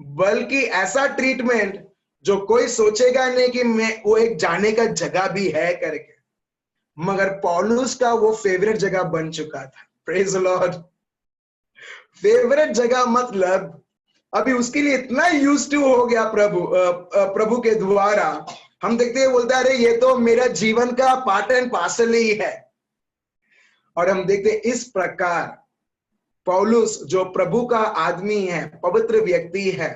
बल्कि ऐसा ट्रीटमेंट जो कोई सोचेगा नहीं कि मैं वो एक जाने का जगह भी है करके। मगर पौलुस का वो फेवरेट जगह बन चुका था। Praise the Lord. फेवरेट जगह मतलब अभी उसके लिए इतना यूज्ड टू हो गया प्रभु के द्वारा। हम देखते हैं, बोलता है अरे ये तो मेरा जीवन का पार्ट एंड पार्सल ही है। और हम देखते हैं इस प्रकार पौलुस जो प्रभु का आदमी है, पवित्र व्यक्ति है,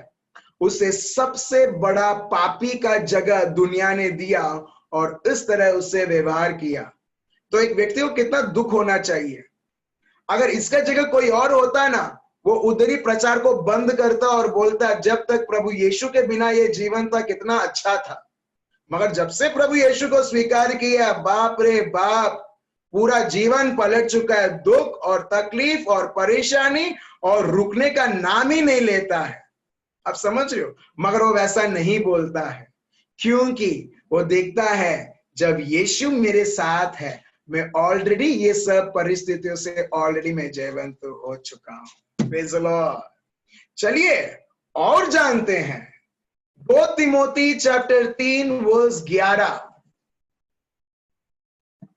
उसे सबसे बड़ा पापी का जगह दुनिया ने दिया और इस तरह उससे व्यवहार किया। तो एक व्यक्ति को कितना दुख होना चाहिए। अगर इसका जगह कोई और होता ना, वो उधरी प्रचार को बंद करता और बोलता जब तक प्रभु यीशु के बिना ये जीवन था कितना अच्छा था। मगर जब से प्रभु यीशु को स्वीकार किया, बाप रे बाप, पूरा जीवन पलट चुका है। दुख और तकलीफ और परेशानी और रुकने का नाम ही नहीं लेता है। आप समझ रहे हो? मगर वो वैसा नहीं बोलता है, क्योंकि वो देखता है जब यीशु मेरे साथ है, मैं ऑलरेडी ये सब परिस्थितियों से ऑलरेडी मैं जयवंत हो चुका हूं। Praise the Lord. चलिए और जानते हैं 2 तिमोथी चैप्टर 3 वर्स 11।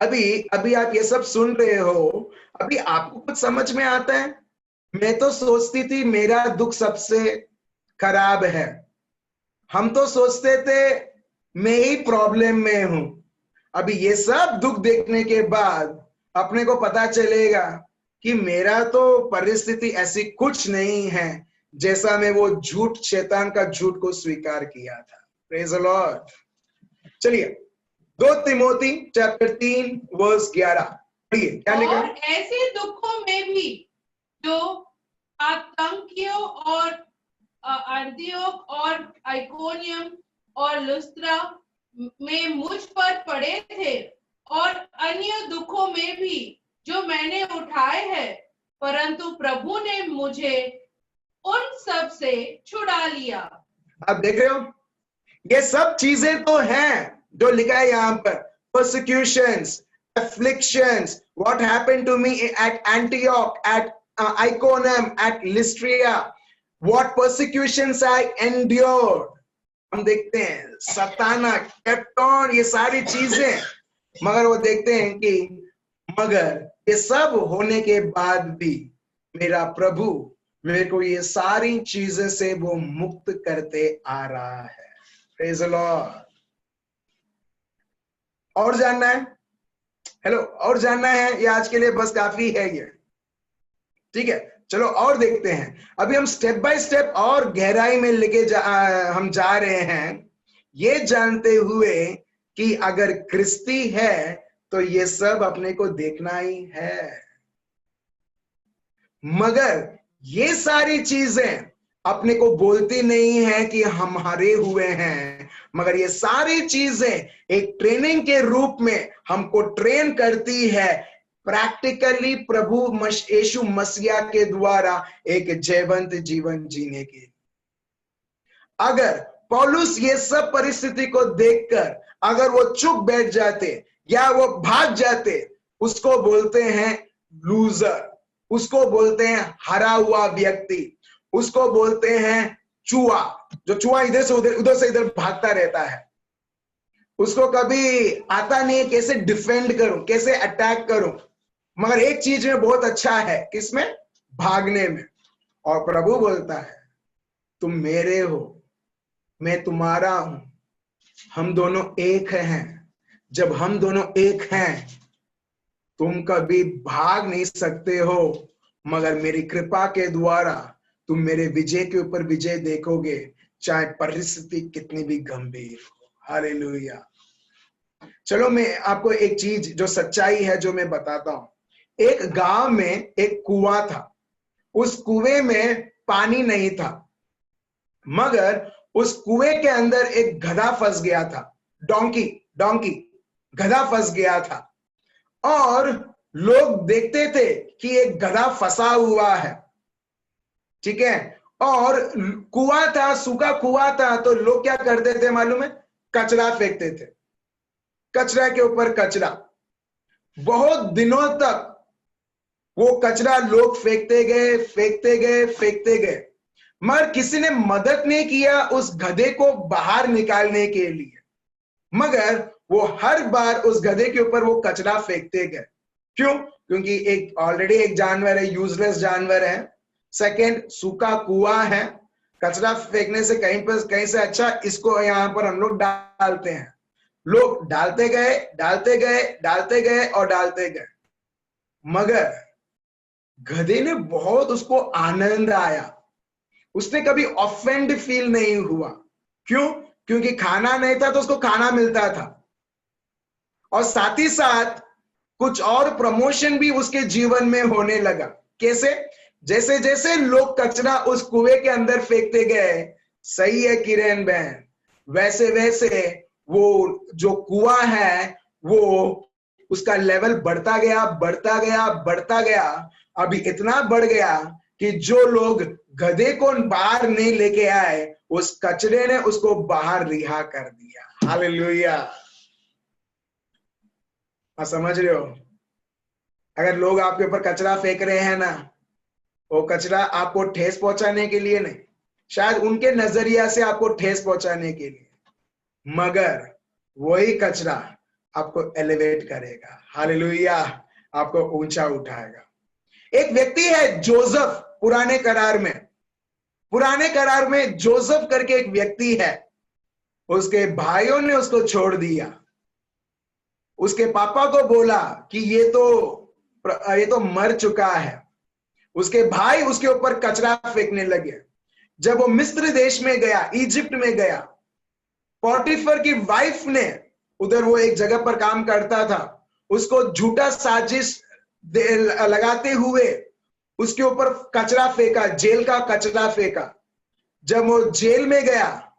अभी आप ये सब सुन रहे हो, अभी आपको कुछ समझ में आता है? मैं तो सोचती थी मेरा दुख सबसे खराब है। हम तो सोचते थे मैं ही प्रॉब्लम में हूं। अभी ये सब दुख देखने के बाद अपने को पता चलेगा कि मेरा तो परिस्थिति ऐसी कुछ नहीं है जैसा मैं वो झूठ, शैतान का झूठ को स्वीकार किया था। Praise the Lord. चलिए 2 तिमोथी चैप्टर 3 वर्स 11 पढ़िए, क्या लिखा? और ऐसे दुखों में भी जो आतंकियों और अंतियोक और आइकोनियम और लुस्त्रा में मुझ पर पड़े थे, और अन्य दुखों में भी जो मैंने उठाए हैं, परंतु प्रभु ने मुझे उन सब से छुड़ा लिया। आप देख रहे हो, ये सब चीजें तो हैं जो लिखा है यहाँ पर। persecutions, afflictions, what happened to me at Antioch, at Iconium, at Lystria, what persecutions I endured। हम देखते हैं सताना, कैप्टन, ये सारी चीजें। मगर वो देखते हैं कि मगर ये सब होने के बाद भी मेरा प्रभु मेरे को ये सारी चीजें से वो मुक्त करते आ रहा है। Praise the Lord. और जानना है? हेलो, और जानना है? ये आज के लिए बस काफी है ये, ठीक है? चलो और देखते हैं। अभी हम स्टेप बाय स्टेप और गहराई में लेके हम जा रहे हैं, ये जानते हुए कि अगर क्रिस्ती है तो ये सब अपने को देखना ही है। मगर ये सारी चीजें अपने को बोलती नहीं है कि हम हारे हुए हैं, हैं, मगर ये सारी चीजें एक ट्रेनिंग के रूप में हमको ट्रेन करती है प्रैक्टिकली प्रभु यीशु मसीह के द्वारा एक जयवंत जीवन जीने की। अगर पौलुस ये सब परिस्थिति को देखकर अगर वो चुप बैठ जाते या वो भाग जाते, उसको बोलते हैं लूजर, उसको बोलते हैं हरा हुआ व्यक्ति, उसको बोलते हैं चूहा, जो चूहा इधर से उधर भागता रहता है। उसको कभी आता नहीं कैसे डिफेंड करूं, कैसे अटैक करूं। मगर एक चीज में बहुत अच्छा है, किसमें? भागने में। और प्रभु बोलता है तुम मेरे हो, मैं तुम्हारा हूं, हम दोनों एक हैं। जब हम दोनों एक हैं, तुम कभी भाग नहीं सकते हो, मगर मेरी कृपा के द्वारा तुम मेरे विजय के ऊपर विजय देखोगे, चाहे परिस्थिति कितनी भी गंभीर हो। हालेलुया। चलो मैं आपको एक चीज जो सच्चाई है जो मैं बताता हूं। एक गांव में एक कुआं था, उस कुएं में पानी नहीं था, मगर उस कुएं के अंदर एक गधा फंस गया था। डोंकी गधा फंस गया था, और लोग देखते थे कि एक गधा फंसा हुआ है, ठीक है। और कुआं था, सूखा कुआं था, तो लोग क्या करते थे मालूम है? कचरा फेंकते थे, कचरा के ऊपर कचरा। बहुत दिनों तक वो कचरा लोग फेंकते गए, मगर किसी ने मदद नहीं किया उस गधे को बाहर निकालने के लिए। मगर वो हर बार उस गधे के ऊपर वो कचरा फेंकते गए। क्यों? क्योंकि एक ऑलरेडी एक जानवर है, यूजलेस जानवर है। सेकंड, सूखा कुआं है, कचरा फेंकने से कहीं से अच्छा इसको यहां पर हम लोग डालते हैं। लोग डालते गए, मगर गधे ने बहुत उसको आनंद आया, उसने कभी ऑफेंड फील नहीं हुआ। क्यों? क्योंकि खाना नहीं था तो उसको खाना मिलता था, और साथ ही साथ कुछ और प्रमोशन भी उसके जीवन में होने लगा। कैसे? जैसे जैसे लोग कचरा उस कुएं के अंदर फेंकते गए, सही है किरण बहन, वैसे वैसे वो जो कुआं है वो उसका लेवल बढ़ता गया। अभी इतना बढ़ गया कि जो लोग गधे को बाहर नहीं लेके आए, उस कचरे ने उसको बाहर रिहा कर दिया। हालेलुया। आप समझ रहे हो? अगर लोग आपके ऊपर कचरा फेंक रहे हैं ना, वो कचरा आपको ठेस पहुंचाने के लिए नहीं, शायद उनके नजरिया से आपको ठेस पहुंचाने के लिए, मगर वही कचरा आपको एलिवेट करेगा। हालेलुया। आपको ऊंचा उठाएगा। एक व्यक्ति है जोसेफ, पुराने करार में जोसेफ करके एक व्यक्ति है। उसके भाइयों ने उसको छोड़ दिया। उसके पापा को बोला कि ये तो मर चुका है। उसके भाई उसके ऊपर कचरा फेंकने लगे। जब वो मिस्र देश में गया, इजिप्ट में गया, पोटीफर की वाइफ ने, उधर वो एक जगह पर काम करता था, उसको झूठा साजिश लगाते हुए उसके ऊपर कचरा फेंका, जेल का कचरा फेंका। जब वो जेल में गया,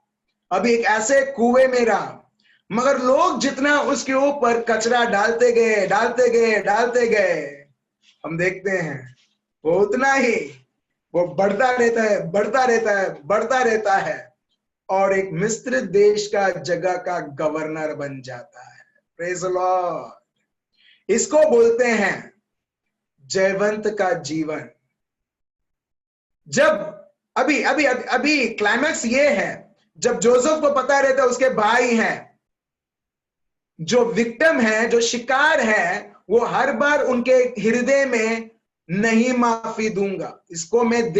अभी एक ऐसे कुएं में रहा, मगर लोग जितना उसके ऊपर कचरा डालते गए, हम देखते हैं वो उतना ही वो बढ़ता रहता है, और एक मिस्र देश का जगह का गवर्नर बन जाता है। Praise the Lord. इसको बोलते हैं जयवंत का जीवन। जब अभी क्लाइमैक्स ये है, जब जोसेफ को पता रहता है उसके भाई हैं, जो विक्टिम है, जो शिकार है, वो हर बार उनके हृदय में नहीं माफी दूंगा, इसको मैं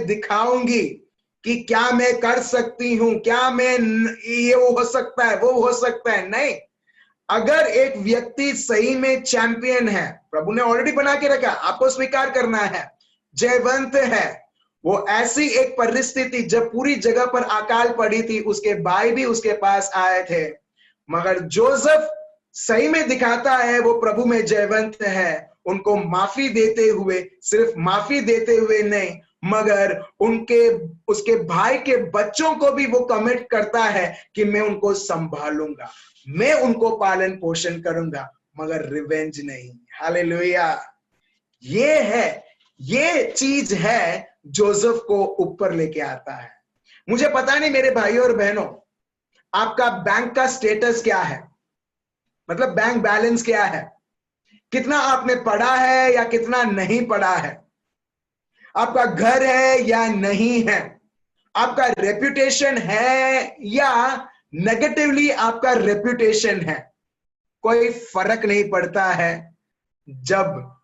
दिखाऊंगी कि क्या मैं कर सकती हूं, क्या मैं ये हो सकता है, वो हो सकता है। नहीं, अगर एक व्यक्ति सही में चैंपियन है, प्रभु ने ऑलरेडी बना के रखा, आपको स्वीकार करना है, जयवंत है। वो ऐसी एक परिस्थिति, जब पूरी जगह पर अकाल पड़ी थी, उसके भाई भी उसके पास आए थे, मगर जोसेफ सही में दिखाता है वो प्रभु में जयवंत है। उनको माफी देते हुए, सिर्फ माफी देते हुए नहीं, मगर उसके भाई के बच्चों को भी वो कमिट करता है कि मैं उनको संभालूंगा, मैं उनको पालन पोषण करूंगा, मगर रिवेंज नहीं। हालेलुया। ये चीज है जोसेफ को ऊपर लेके आता है। मुझे पता नहीं मेरे भाइयों और बहनों, आपका बैंक का स्टेटस क्या है, मतलब बैंक बैलेंस क्या है, कितना आपने पढ़ा है या कितना नहीं पढ़ा है, आपका घर है या नहीं है, आपका रेप्यूटेशन है या नेगेटिवली आपका रेप्यूटेशन है। कोई फर्क नहीं पड़ता है जब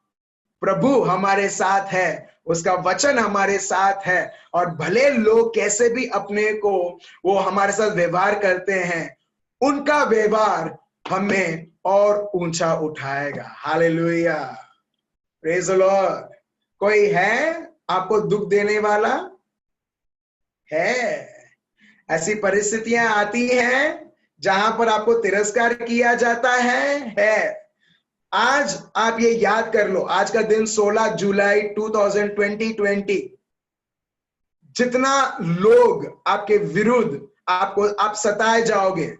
प्रभु हमारे साथ है, उसका वचन हमारे साथ है, और भले लोग कैसे भी अपने को वो हमारे साथ व्यवहार करते हैं, उनका व्यवहार हमें और ऊंचा उठाएगा। Hallelujah, praise the Lord. कोई है आपको दुख देने वाला? है। ऐसी परिस्थितियां आती हैं जहां पर आपको तिरस्कार किया जाता है। आज आप ये याद कर लो, आज का दिन 16 जुलाई 2020। जितना लोग आपके विरुद्ध आप सताए जाओगे,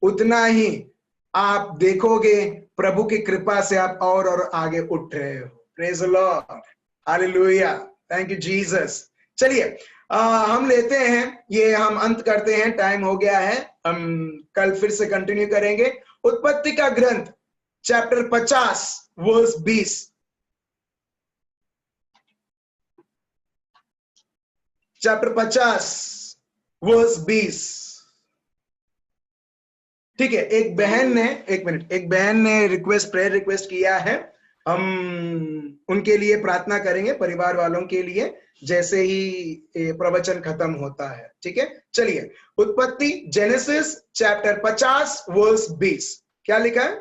उतना ही आप देखोगे प्रभु की कृपा से आप और आगे उठ रहे हो। Praise the Lord, hallelujah, thank you Jesus. चलिए हम लेते हैं, ये हम अंत करते हैं, टाइम हो गया है, हम कल फिर से कंटिन्यू करेंगे। उत्पत्ति का ग्रंथ चैप्टर 50 वर्स 20। Chapter 50 verse 20। ठीक है, एक बहन ने प्रेयर रिक्वेस्ट किया है, हम उनके लिए प्रार्थना करेंगे, परिवार वालों के लिए, जैसे ही प्रवचन खत्म होता है। ठीक है, चलिए उत्पत्ति जेनेसिस चैप्टर 50 वर्स 20 क्या लिखा है?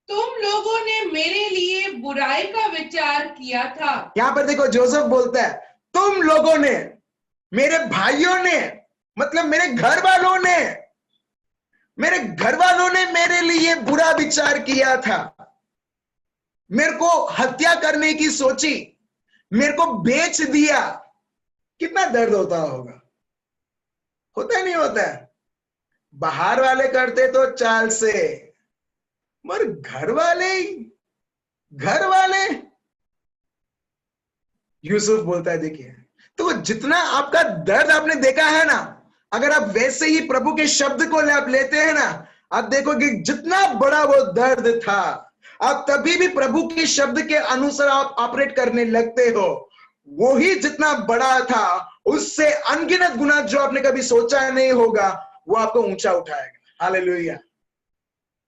तुम लोगों ने मेरे लिए बुराई का विचार किया था। यहां पर देखो, जोसेफ बोलता है तुम लोगों ने, मेरे भाइयों ने, मतलब मेरे घर वालों ने मेरे लिए बुरा विचार किया था, मेरे को हत्या करने की सोची, मेरे को बेच दिया। कितना दर्द होता होगा? होता है नहीं होता है? बाहर वाले करते तो चाल से, मगर घर वाले यूसुफ बोलता है, देखिए, तो जितना आपका दर्द आपने देखा है ना, अगर आप वैसे ही प्रभु के शब्द को आप लेते हैं ना, आप देखोगे जितना बड़ा वो दर्द था, आप तभी भी प्रभु के शब्द के अनुसार आप ऑपरेट करने लगते हो, वो ही जितना बड़ा था, उससे अनगिनत गुना जो आपने कभी सोचा नहीं होगा, वो आपको ऊंचा उठाएगा। हालेलुया।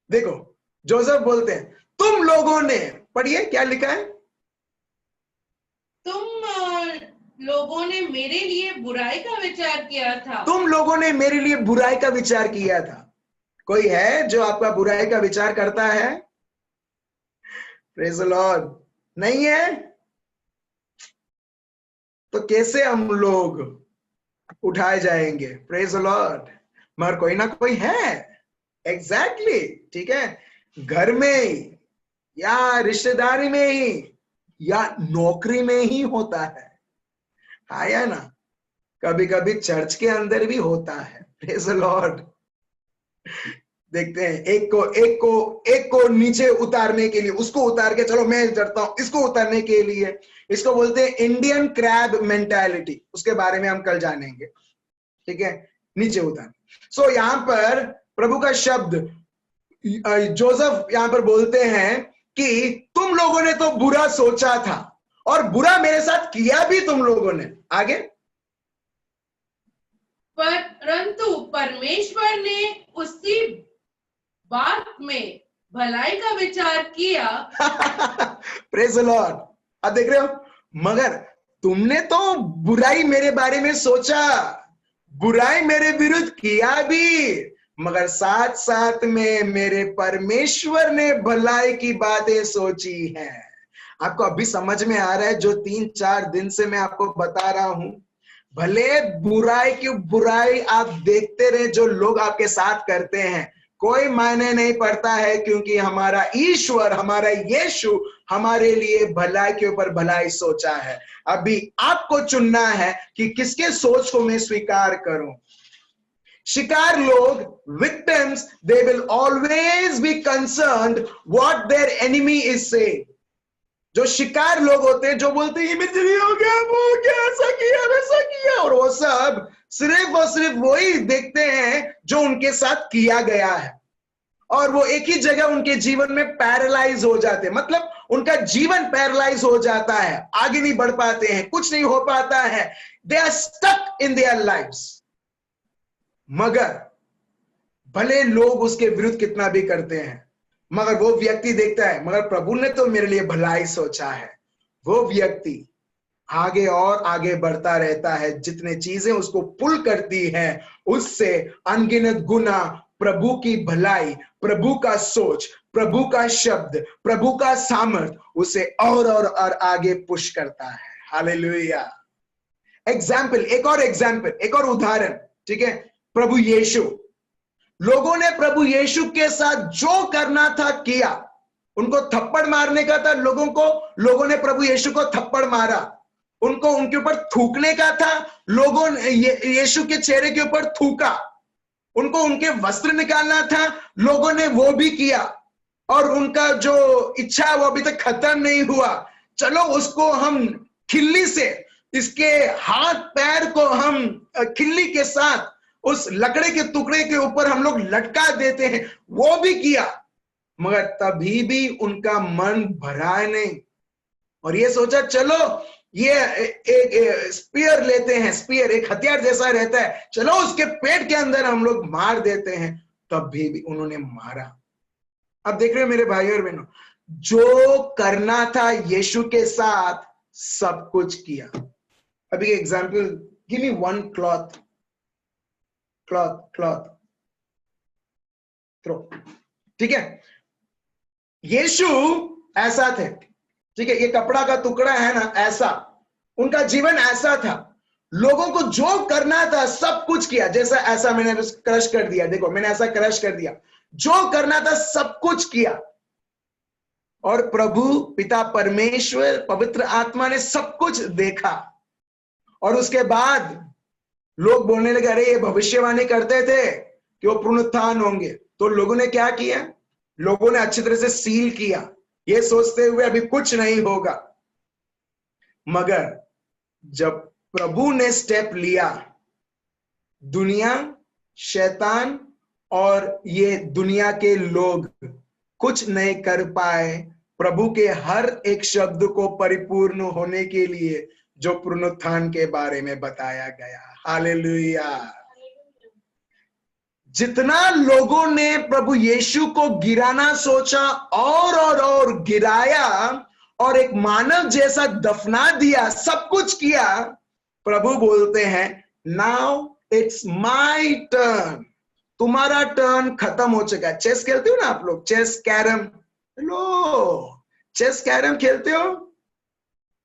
देखो जोसेफ बोलते हैं तुम लोगों ने, पढ़िए क्या लिखा है? तुम लोगों ने मेरे लिए बुराई का विचार किया था। तुम लोगों ने मेरे लिए बुराई का विचार किया था। कोई है जो आपका बुराई का विचार करता है? Praise the Lord. नहीं है तो कैसे हम लोग उठाए जाएंगे? Praise the Lord. मगर कोई ना कोई है। एग्जैक्टली, ठीक है, घर में या रिश्तेदारी में ही या नौकरी में ही होता है, या ना? कभी कभी चर्च के अंदर भी होता है। Praise the Lord. देखते हैं, एक को नीचे उतारने के लिए, उसको उतार के, चलो मैं डरता हूं, इसको उतारने के लिए, इसको बोलते हैं इंडियन क्रैब मेंटालिटी। उसके बारे में हम कल जानेंगे। ठीक है, नीचे उतार। सो यहां पर प्रभु का शब्द जोसेफ यहां पर बोलते हैं कि तुम लोगों ने तो बुरा सोचा था और बुरा मेरे साथ किया भी तुम लोगों ने। आगे, परंतु परमेश्वर ने उसी बात में भलाई का विचार किया। Praise the Lord. अब देख रहे हो, मगर तुमने तो बुराई मेरे बारे में सोचा, बुराई मेरे विरुद्ध किया भी, मगर साथ साथ में मेरे परमेश्वर ने भलाई की बातें सोची हैं। आपको अभी समझ में आ रहा है जो 3-4 दिन से मैं आपको बता रहा हूं? भले बुराई की बुराई आप देखते रहे जो लोग आपके साथ करते हैं, कोई मायने नहीं पड़ता है, क्योंकि हमारा ईश्वर, हमारा यीशु हमारे लिए भलाई के ऊपर भलाई सोचा है। अभी आपको चुनना है कि किसके सोच को मैं स्वीकार करूं। शिकार लोग, victims, they will always be concerned what their enemy is saying. जो शिकार लोग होते हैं, जो बोलते हैं ये मेरे लिए हो गया, वो हो गया, ऐसा किया, वैसा किया, और वो सब सिर्फ और सिर्फ वही देखते हैं जो उनके साथ किया गया है, और वो एक ही जगह उनके जीवन में पैरालाइज हो जाते हैं। मतलब उनका जीवन पैरालाइज हो जाता है, आगे नहीं बढ़ पाते हैं, कुछ नहीं हो पाता है। They are stuck in their lives. मगर भले लोग उसके विरुद्ध कितना भी करते हैं, मगर वो व्यक्ति देखता है, मगर प्रभु ने तो मेरे लिए भलाई सोचा है। वो व्यक्ति आगे और आगे बढ़ता रहता है। जितने चीजें उसको पुल करती हैं, उससे अनगिनत गुना प्रभु की भलाई, प्रभु का सोच, प्रभु का शब्द, प्रभु का सामर्थ उसे और आगे पुश करता है। हालेलुया। एग्जाम्पल, एक और उदाहरण, ठीक है। प्रभु यीशु, लोगों ने प्रभु यीशु के साथ जो करना था किया। उनको थप्पड़ मारने का था, लोगों ने प्रभु यीशु को थप्पड़ मारा। उनको उनके ऊपर थूकने का था, लोगों ने यीशु के चेहरे के ऊपर थूका। उनको उनके वस्त्र निकालना था, लोगों ने वो भी किया। और उनका जो इच्छा वो अभी तक खत्म नहीं हुआ, चलो उसको हम खिल्ली से, इसके हाथ पैर को हम खिल्ली के साथ उस लकड़े के टुकड़े के ऊपर हम लोग लटका देते हैं, वो भी किया। मगर तभी भी उनका मन भरा नहीं, और ये सोचा चलो ये एक स्पीयर लेते हैं, स्पीयर एक हथियार जैसा रहता है, चलो उसके पेट के अंदर हम लोग मार देते हैं। तभी भी उन्होंने मारा। अब देख रहे हो मेरे भाई और बहनों, जो करना था यीशु के साथ सब कुछ किया। अभी example, give me one cloth throw, ठीक है। यीशु ऐसा थे, ठीक है, ये कपड़ा का टुकड़ा है ना, ऐसा उनका जीवन ऐसा था। लोगों को जो करना था सब कुछ किया। जैसा ऐसा मैंने क्रश कर दिया, देखो मैंने ऐसा क्रश कर दिया, जो करना था सब कुछ किया। और प्रभु पिता परमेश्वर पवित्र आत्मा ने सब कुछ देखा, और उसके बाद लोग बोलने लगे, अरे ये भविष्यवाणी करते थे कि वो पुनरुत्थान होंगे। तो लोगों ने क्या किया, लोगों ने अच्छी तरह से सील किया, ये सोचते हुए अभी कुछ नहीं होगा। मगर जब प्रभु ने स्टेप लिया, दुनिया, शैतान और ये दुनिया के लोग कुछ नहीं कर पाए प्रभु के हर एक शब्द को परिपूर्ण होने के लिए जो पुनरुत्थान के बारे में बताया गया। हालेलुया। जितना लोगों ने प्रभु यीशु को गिराना सोचा और गिराया, और एक मानव जैसा दफना दिया, सब कुछ किया, प्रभु बोलते हैं नाउ इट्स माय टर्न। तुम्हारा टर्न खत्म हो चुका है। चेस खेलते हो ना आप लोग, चेस कैरम, लो चेस कैरम खेलते हो,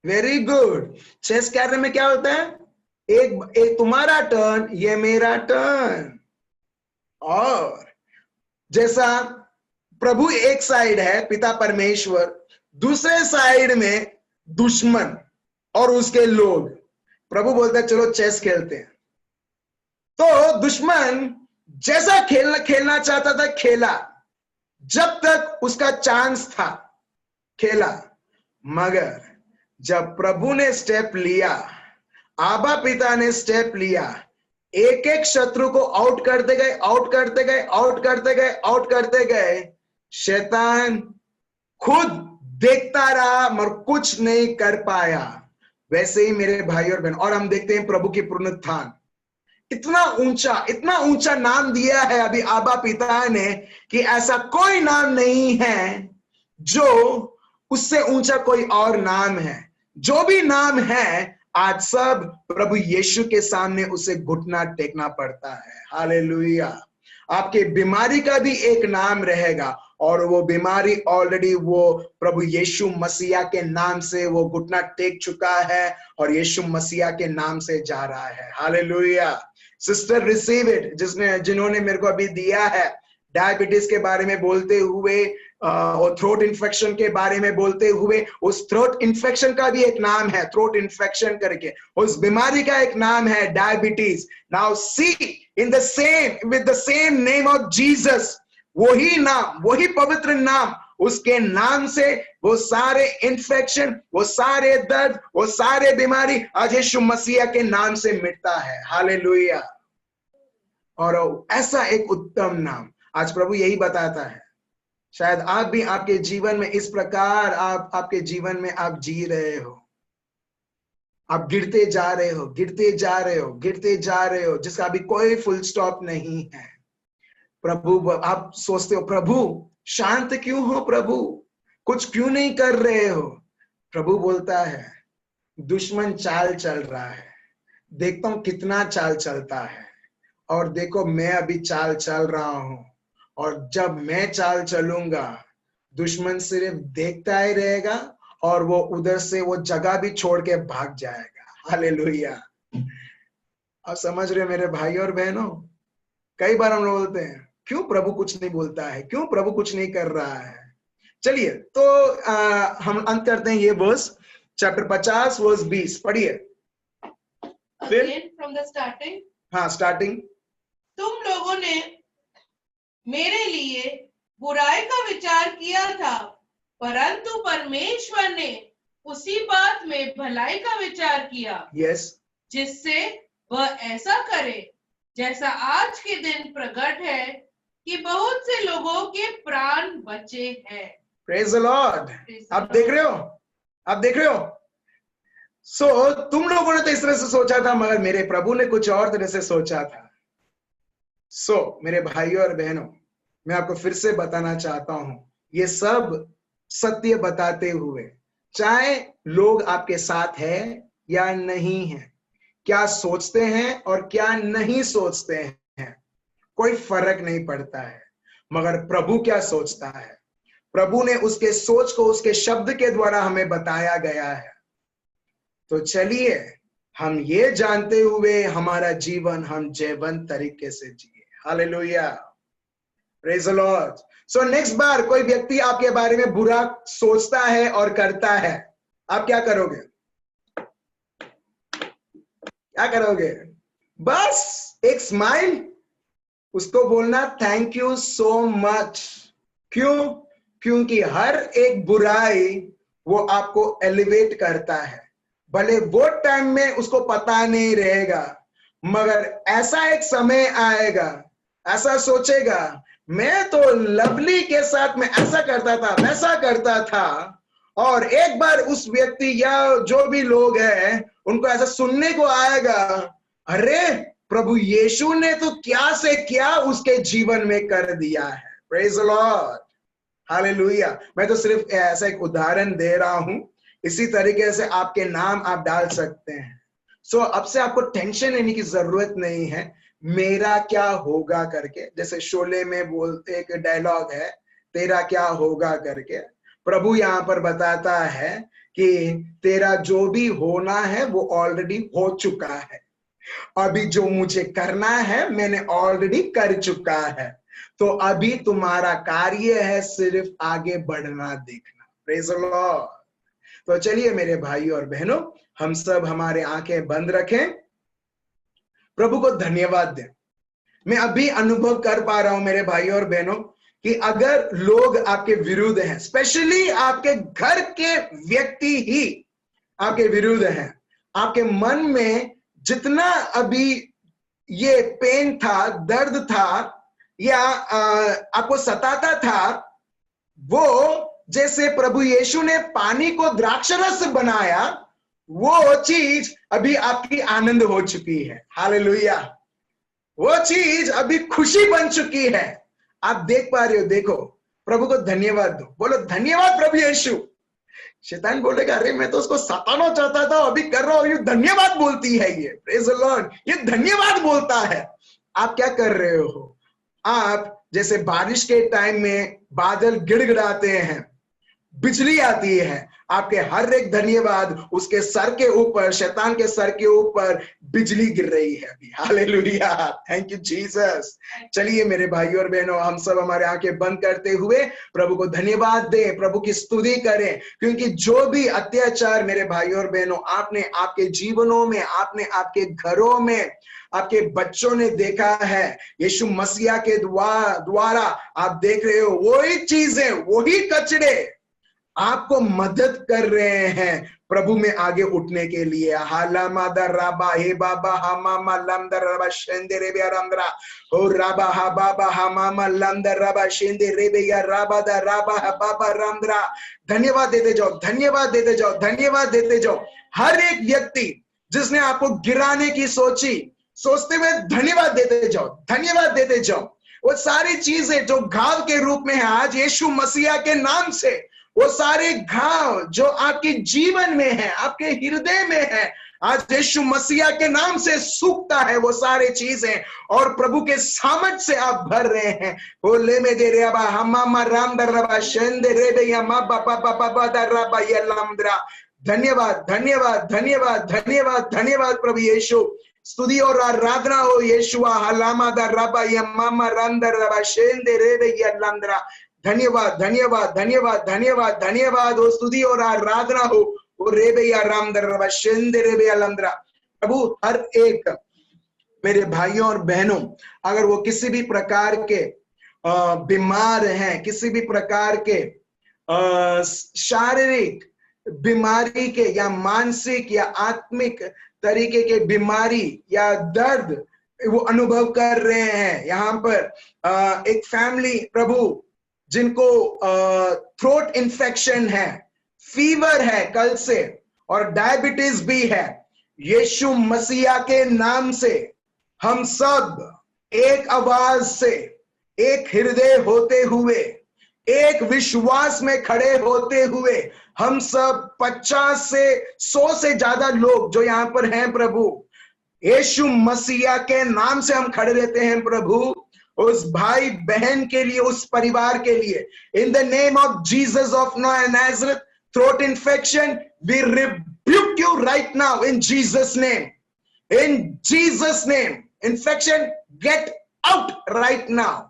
वेरी गुड। चेस कैरम में क्या होता है, एक तुम्हारा टर्न, ये मेरा टर्न। और जैसा प्रभु एक साइड है पिता परमेश्वर, दूसरे साइड में दुश्मन और उसके लोग। प्रभु बोलता है चलो चेस खेलते हैं। तो दुश्मन जैसा खेलना चाहता था खेला, जब तक उसका चांस था खेला। मगर जब प्रभु ने स्टेप लिया, आबा पिता ने स्टेप लिया, एक एक शत्रु को आउट करते गए, शैतान खुद देखता रहा मगर कुछ नहीं कर पाया। वैसे ही मेरे भाई और बहन, और हम देखते हैं प्रभु की पुनरुत्थान, इतना ऊंचा नाम दिया है अभी आबा पिता ने कि ऐसा कोई नाम नहीं है जो उससे ऊंचा कोई और नाम है। जो भी नाम है आज सब प्रभु यीशु के सामने उसे घुटना टेकना पड़ता है। हालेलुया। आपके बीमारी का भी एक नाम रहेगा, और वो बीमारी ऑलरेडी वो प्रभु यीशु मसीहा के नाम से वो घुटना टेक चुका है, और यीशु मसीहा के नाम से जा रहा है। हालेलुया। सिस्टर रिसीव इट, जिन्होंने मेरे को अभी दिया है, डायबिटीज के बारे में बोलते हुए और थ्रोट इन्फेक्शन के बारे में बोलते हुए, उस थ्रोट इन्फेक्शन का भी एक नाम है, थ्रोट इन्फेक्शन करके, उस बीमारी का एक नाम है diabetes. Now see, in the same, with the same name of Jesus, वही नाम, वही पवित्र नाम, उसके नाम से वो सारे इन्फेक्शन, वो सारे दर्द, वो सारे बीमारी आज यीशु मसीह के नाम से मिटता है। हालेलुया। और ऐसा एक उत्तम नाम आज प्रभु यही बताता है। शायद आप भी आपके जीवन में इस प्रकार आपके जीवन में आप जी रहे हो, आप गिरते जा रहे हो, गिरते जा रहे हो, गिरते जा रहे हो, जिसका अभी कोई फुल स्टॉप नहीं है। प्रभु, आप सोचते हो प्रभु शांत क्यों हो, प्रभु कुछ क्यों नहीं कर रहे हो। प्रभु बोलता है दुश्मन चाल चल रहा है, देखता हूं कितना चाल चलता है, और देखो मैं अभी चाल चल रहा हूं, और जब मैं चाल चलूंगा दुश्मन सिर्फ देखता ही रहेगा, और वो उधर से वो जगह भी छोड़ के भाग जाएगा। हालेलुया। आप समझ रहे मेरे भाई और बहनों, कई बार हम लोग बोलते हैं क्यों प्रभु कुछ नहीं बोलता है, क्यों प्रभु कुछ नहीं कर रहा है। चलिए तो हम अंत करते हैं ये वर्स, चैप्टर 50 वर्स 20 पढ़िए फिर फ्रॉम द स्टार्टिंग। हाँ, स्टार्टिंग। तुम लोगों ने मेरे लिए बुराई का विचार किया था, परंतु परमेश्वर ने उसी बात में भलाई का विचार किया, यस, जिससे वह ऐसा करे जैसा आज के दिन प्रकट है कि बहुत से लोगों के प्राण बचे हैं। Praise the Lord. आप देख रहे हो, आप देख रहे हो। सो तुम लोगों ने तो इस तरह से सोचा था, मगर मेरे प्रभु ने कुछ और तरह से सोचा था। सो मेरे भाइयों और बहनों, मैं आपको फिर से बताना चाहता हूं, ये सब सत्य बताते हुए, चाहे लोग आपके साथ है या नहीं है, क्या सोचते हैं और क्या नहीं सोचते हैं, कोई फर्क नहीं पड़ता है, मगर प्रभु क्या सोचता है, प्रभु ने उसके सोच को उसके शब्द के द्वारा हमें बताया गया है। तो चलिए हम ये जानते हुए हमारा जीवन हम जयवंत तरीके से जिए। Hallelujah, praise the Lord. So next बार कोई व्यक्ति आपके बारे में बुरा सोचता है और करता है, आप क्या करोगे? क्या करोगे? बस एक स्माइल, उसको बोलना थैंक यू सो मच। क्यों? क्योंकि हर एक बुराई वो आपको एलिवेट करता है, भले वो टाइम में उसको पता नहीं रहेगा, मगर ऐसा एक समय आएगा, ऐसा सोचेगा मैं तो लवली के साथ में ऐसा करता था, वैसा करता था, और एक बार उस व्यक्ति या जो भी लोग हैं उनको ऐसा सुनने को आएगा, अरे प्रभु यीशु ने तो क्या से क्या उसके जीवन में कर दिया है। Praise the Lord, hallelujah. मैं तो सिर्फ ऐसा एक उदाहरण दे रहा हूं, इसी तरीके से आपके नाम आप डाल सकते हैं। सो अब से आपको टेंशन लेने की जरूरत नहीं है मेरा क्या होगा करके। जैसे शोले में बोलते एक डायलॉग है, तेरा क्या होगा करके। प्रभु यहाँ पर बताता है कि तेरा जो भी होना है वो ऑलरेडी हो चुका है, अभी जो मुझे करना है मैंने ऑलरेडी कर चुका है, तो अभी तुम्हारा कार्य है सिर्फ आगे बढ़ना, देखना। Praise the Lord. तो चलिए मेरे भाई और बहनों, हम सब हमारे आंखें बंद रखें, प्रभु को धन्यवाद दें। मैं अभी अनुभव कर पा रहा हूं मेरे भाई और बहनों कि अगर लोग आपके विरुद्ध हैं, स्पेशली आपके घर के व्यक्ति ही आपके विरुद्ध हैं, आपके मन में जितना अभी ये पेन था, दर्द था, या आपको सताता था, वो जैसे प्रभु यीशु ने पानी को द्राक्षरस बनाया, वो चीज अभी आपकी आनंद हो चुकी है। हालेलुया, वो चीज अभी खुशी बन चुकी है। आप देख पा रहे हो, देखो, प्रभु को धन्यवाद दो, बोलो धन्यवाद प्रभु यीशु। शैतान बोलेगा अरे मैं तो उसको सताना चाहता था, अभी कर रहा हूं, ये धन्यवाद बोलती है, ये प्रेज द लॉर्ड, ये धन्यवाद बोलता है। आप क्या कर रहे हो? आप जैसे बारिश के टाइम में बादल गिड़गिड़ाते हैं, बिजली आती है, आपके हर एक धन्यवाद उसके सर के ऊपर, शैतान के सर के ऊपर बिजली गिर रही है अभी। Hallelujah, thank you Jesus. चलिए मेरे भाइयों और बहनों, हम सब हमारे आंखें बंद करते हुए प्रभु को धन्यवाद दें, प्रभु की स्तुति करें, क्योंकि जो भी अत्याचार मेरे भाइयों और बहनों आपने आपके जीवनों में, आपने आपके घरों में, आपके बच्चों ने देखा है, यीशु मसीहा के द्वारा आप देख रहे हो, वही चीजें, वही कचड़े आपको मदद कर रहे हैं प्रभु में आगे उठने के लिए। हालामादा राबा हे बाबा हमामा लमदर रबा शेंदे रेबे रामदरा हो राबा हा बाबा हमामा लमदर रबा शेंदे रेबे या राबा दा राबा हा बाबा रामदरा। धन्यवाद देते जाओ, धन्यवाद देते जाओ, धन्यवाद देते जाओ। हर एक व्यक्ति जिसने आपको गिराने की सोचते हुए धन्यवाद देते जाओ, धन्यवाद देते जाओ। वो सारी चीजें जो घाव के रूप में है, आज यीशु मसीहा के नाम से वो सारे घाव जो आपके जीवन में है, आपके हृदय में है, आज यीशु मसीहा के नाम से सूखता है वो सारे चीजें, और प्रभु के सामर्थ से आप भर रहे हैं। बोले में दे रे बा हमामा राम दर रबा शेंदे रे बे या मा बाबा बाबा बाबा रबा या लमद्रा। धन्यवाद, धन्यवाद, धन्यवाद, धन्यवाद, धन्यवाद प्रभु यीशु। स्तुति और आराधना हो यीशुआ। हलामा दा रबा या मामा रंदर रबा शेंदे रे बे या लमद्रा। धन्यवाद, धन्यवाद, धन्यवाद, धन्यवाद, धन्यवाद हो। स्तुति और आराधना हो वो रेबे या रामदर रबा शेंदे रेबे या लमद्रा। प्रभु हर एक मेरे भाइयों और बहनों, अगर वो किसी भी प्रकार के बीमार हैं, किसी भी प्रकार के शारीरिक बीमारी के या मानसिक या आत्मिक तरीके के बीमारी या दर्द वो अनुभव कर रहे हैं, यहाँ पर एक फैमिली प्रभु जिनको थ्रोट इन्फेक्शन है, फीवर है कल से, और डायबिटीज भी है, यीशु मसीहा के नाम से हम सब एक आवाज से, एक हृदय होते हुए, एक विश्वास में खड़े होते हुए, हम सब 50 से 100 से ज्यादा लोग जो यहाँ पर हैं प्रभु, यीशु मसीहा के नाम से हम खड़े रहते हैं प्रभु, उस भाई बहन के लिए, उस परिवार के लिए। In the name of Jesus of Nazareth, throat infection we rebuke you right now in Jesus name, in Jesus name. Infection get out right now.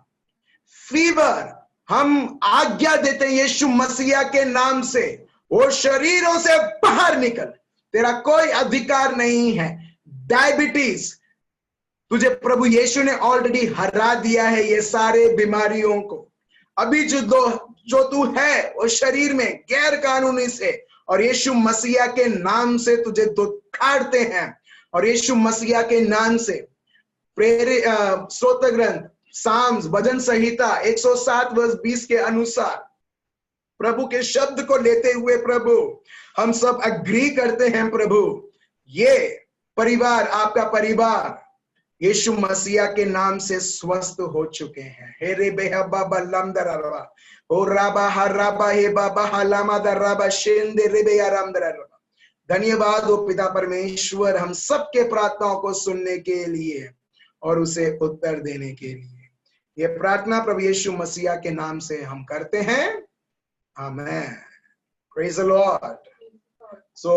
Fever हम आज्ञा देते हैं यीशु मसीहा के नाम से, वो शरीरों से बाहर निकल, तेरा कोई अधिकार नहीं है। डायबिटीज तुझे प्रभु यीशु ने ऑलरेडी हरा दिया है, ये सारे बीमारियों को। अभी जो तू है वो शरीर में गैर कानूनी से, और यीशु मसीहा के नाम से तुझे दुखाड़ते हैं, और यीशु मसीहा के नाम से प्रेरित स्तोत्र ग्रंथ साम्स भजन संहिता 107 वर्ष 20 के अनुसार प्रभु के शब्द को लेते हुए प्रभु हम सब अग्री करते हैं प्रभु, ये परिवार, आपका परिवार यीशु मसीहा के नाम से स्वस्थ हो चुके हैं। हे रे बेहबा लमदरवा ओ राबा हराबा हे बाबा हलामा दरबा शेंदे रे बे आरामदरवा। धन्यवाद हो पिता परमेश्वर, हम सबके प्रार्थनाओं को सुनने के लिए और उसे उत्तर देने के लिए। ये प्रार्थना प्रभु यीशु मसीहा के नाम से हम करते हैं, amen. Praise the Lord. So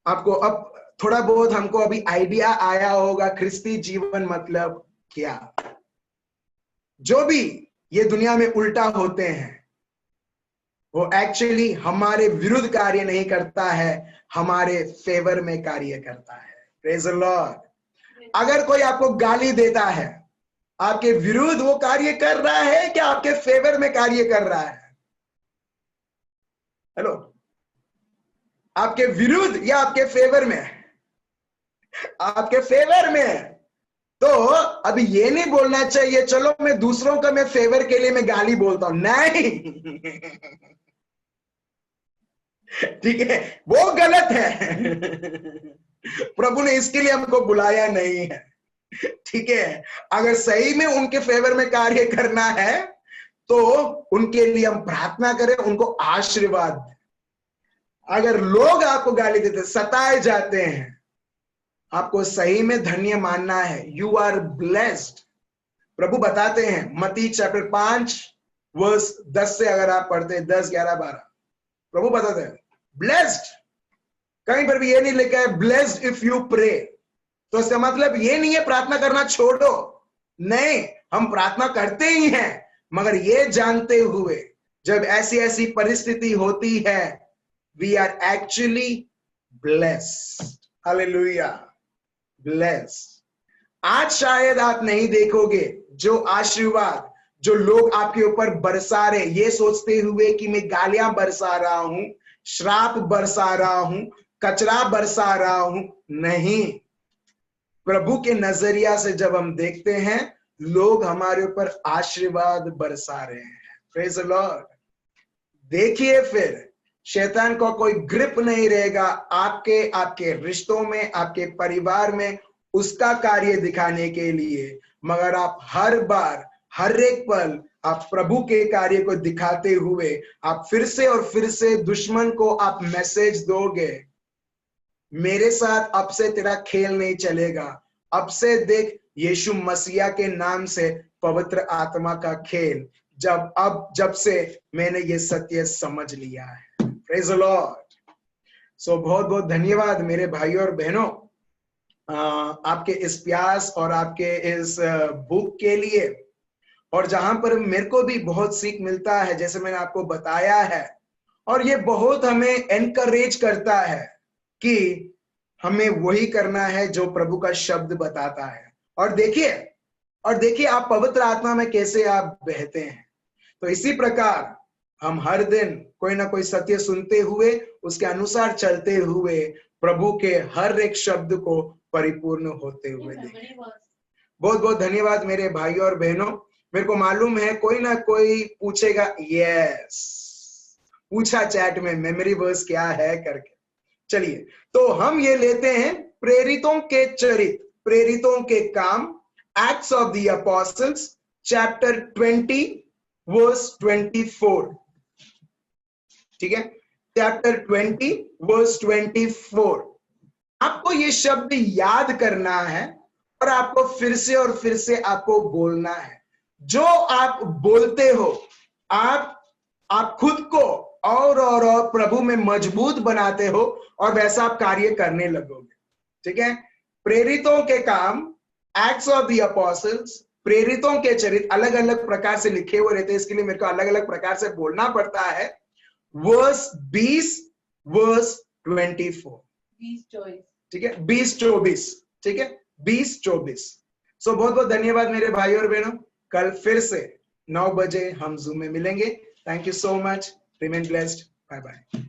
आपको अब थोड़ा बहुत हमको अभी आइडिया आया होगा ख्रिस्ती जीवन मतलब क्या। जो भी ये दुनिया में उल्टा होते हैं वो एक्चुअली हमारे विरुद्ध कार्य नहीं करता है, हमारे फेवर में कार्य करता है। Praise the Lord. अगर कोई आपको गाली देता है, आपके विरुद्ध वो कार्य कर रहा है क्या आपके फेवर में कार्य कर रहा है? हेलो, आपके विरुद्ध या आपके फेवर में? आपके फेवर में। तो अभी ये नहीं बोलना चाहिए चलो मैं दूसरों का मैं फेवर के लिए मैं गाली बोलता हूं, नहीं ठीक है, वो गलत है प्रभु ने इसके लिए हमको बुलाया नहीं है, ठीक है। अगर सही में उनके फेवर में कार्य करना है तो उनके लिए हम प्रार्थना करें, उनको आशीर्वाद दें। अगर लोग आपको गाली देते, सताए जाते हैं, आपको सही में धन्य मानना है, यू आर ब्लेस्ड। प्रभु बताते हैं मत्ती चैप्टर 5 वर्स 10 से, अगर आप पढ़ते 10, 11, 12, प्रभु बताते हैं ब्लेस्ड। कहीं पर भी ये नहीं लिखा है ब्लेस्ड इफ यू प्रे। तो इसका मतलब ये नहीं है प्रार्थना करना छोड़ो, नहीं, हम प्रार्थना करते ही हैं, मगर ये जानते हुए जब ऐसी ऐसी परिस्थिति होती है, we are actually blessed. Hallelujah, blessed. आज शायद आप नहीं देखोगे जो आशीर्वाद जो लोग आपके ऊपर बरसा रहे, ये सोचते हुए कि मैं गालियां बरसा रहा हूं, श्राप बरसा रहा हूं, कचरा बरसा रहा हूं। नहीं, प्रभु के नजरिया से जब हम देखते हैं, लोग हमारे ऊपर आशीर्वाद बरसा रहे हैं। Praise the Lord. देखिए, फिर शैतान को कोई ग्रिप नहीं रहेगा आपके रिश्तों में, आपके परिवार में उसका कार्य दिखाने के लिए, मगर आप हर बार हर एक पल आप प्रभु के कार्य को दिखाते हुए आप फिर से और फिर से दुश्मन को आप मैसेज दोगे, मेरे साथ अब से तेरा खेल नहीं चलेगा, अब से देख यीशु मसीहा के नाम से पवित्र आत्मा का खेल, जब से मैंने ये सत्य समझ लिया है। Praise the Lord. सो बहुत बहुत धन्यवाद मेरे भाइयों और बहनों, आपके इस प्यास और आपके इस बुक के लिए, और जहां पर मेरे को भी बहुत सीख मिलता है, जैसे मैंने आपको बताया है, और ये बहुत हमें एनकरेज करता है कि हमें वही करना है जो प्रभु का शब्द बताता है। और देखिए आप पवित्र आत्मा में कैसे आप बहते हैं। तो इसी प्रकार हम हर दिन कोई ना कोई सत्य सुनते हुए उसके अनुसार चलते हुए प्रभु के हर एक शब्द को परिपूर्ण होते हुए देखें। बहुत बहुत धन्यवाद मेरे भाइयों और बहनों। मेरे को मालूम है कोई ना कोई पूछेगा, यस, पूछा चैट में मेमोरी वर्स क्या है करके। चलिए, तो हम ये लेते हैं प्रेरितों के चरित्र, प्रेरितों के काम, Acts of the Apostles chapter 20 verse 24। ठीक है, चैप्टर 20 वर्स 24। आपको ये शब्द याद करना है और आपको फिर से और फिर से आपको बोलना है। जो आप बोलते हो, आप खुद को और प्रभु में मजबूत बनाते हो और वैसा आप कार्य करने लगोगे। ठीक है, प्रेरितों के काम, एक्ट्स ऑफ द अपोस्टल्स, प्रेरितों के चरित्र अलग अलग प्रकार से लिखे हुए रहते हैं, इसके लिए मेरे को अलग अलग प्रकार से बोलना पड़ता है। वर्स 20 वर्स 24, 20-24, ठीक है, 20-24, ठीक है, 20-24। सो बहुत बहुत धन्यवाद मेरे भाई और बहनों। कल फिर से 9 बजे हम जूम में मिलेंगे। Thank you so much. Remain blessed. Bye bye.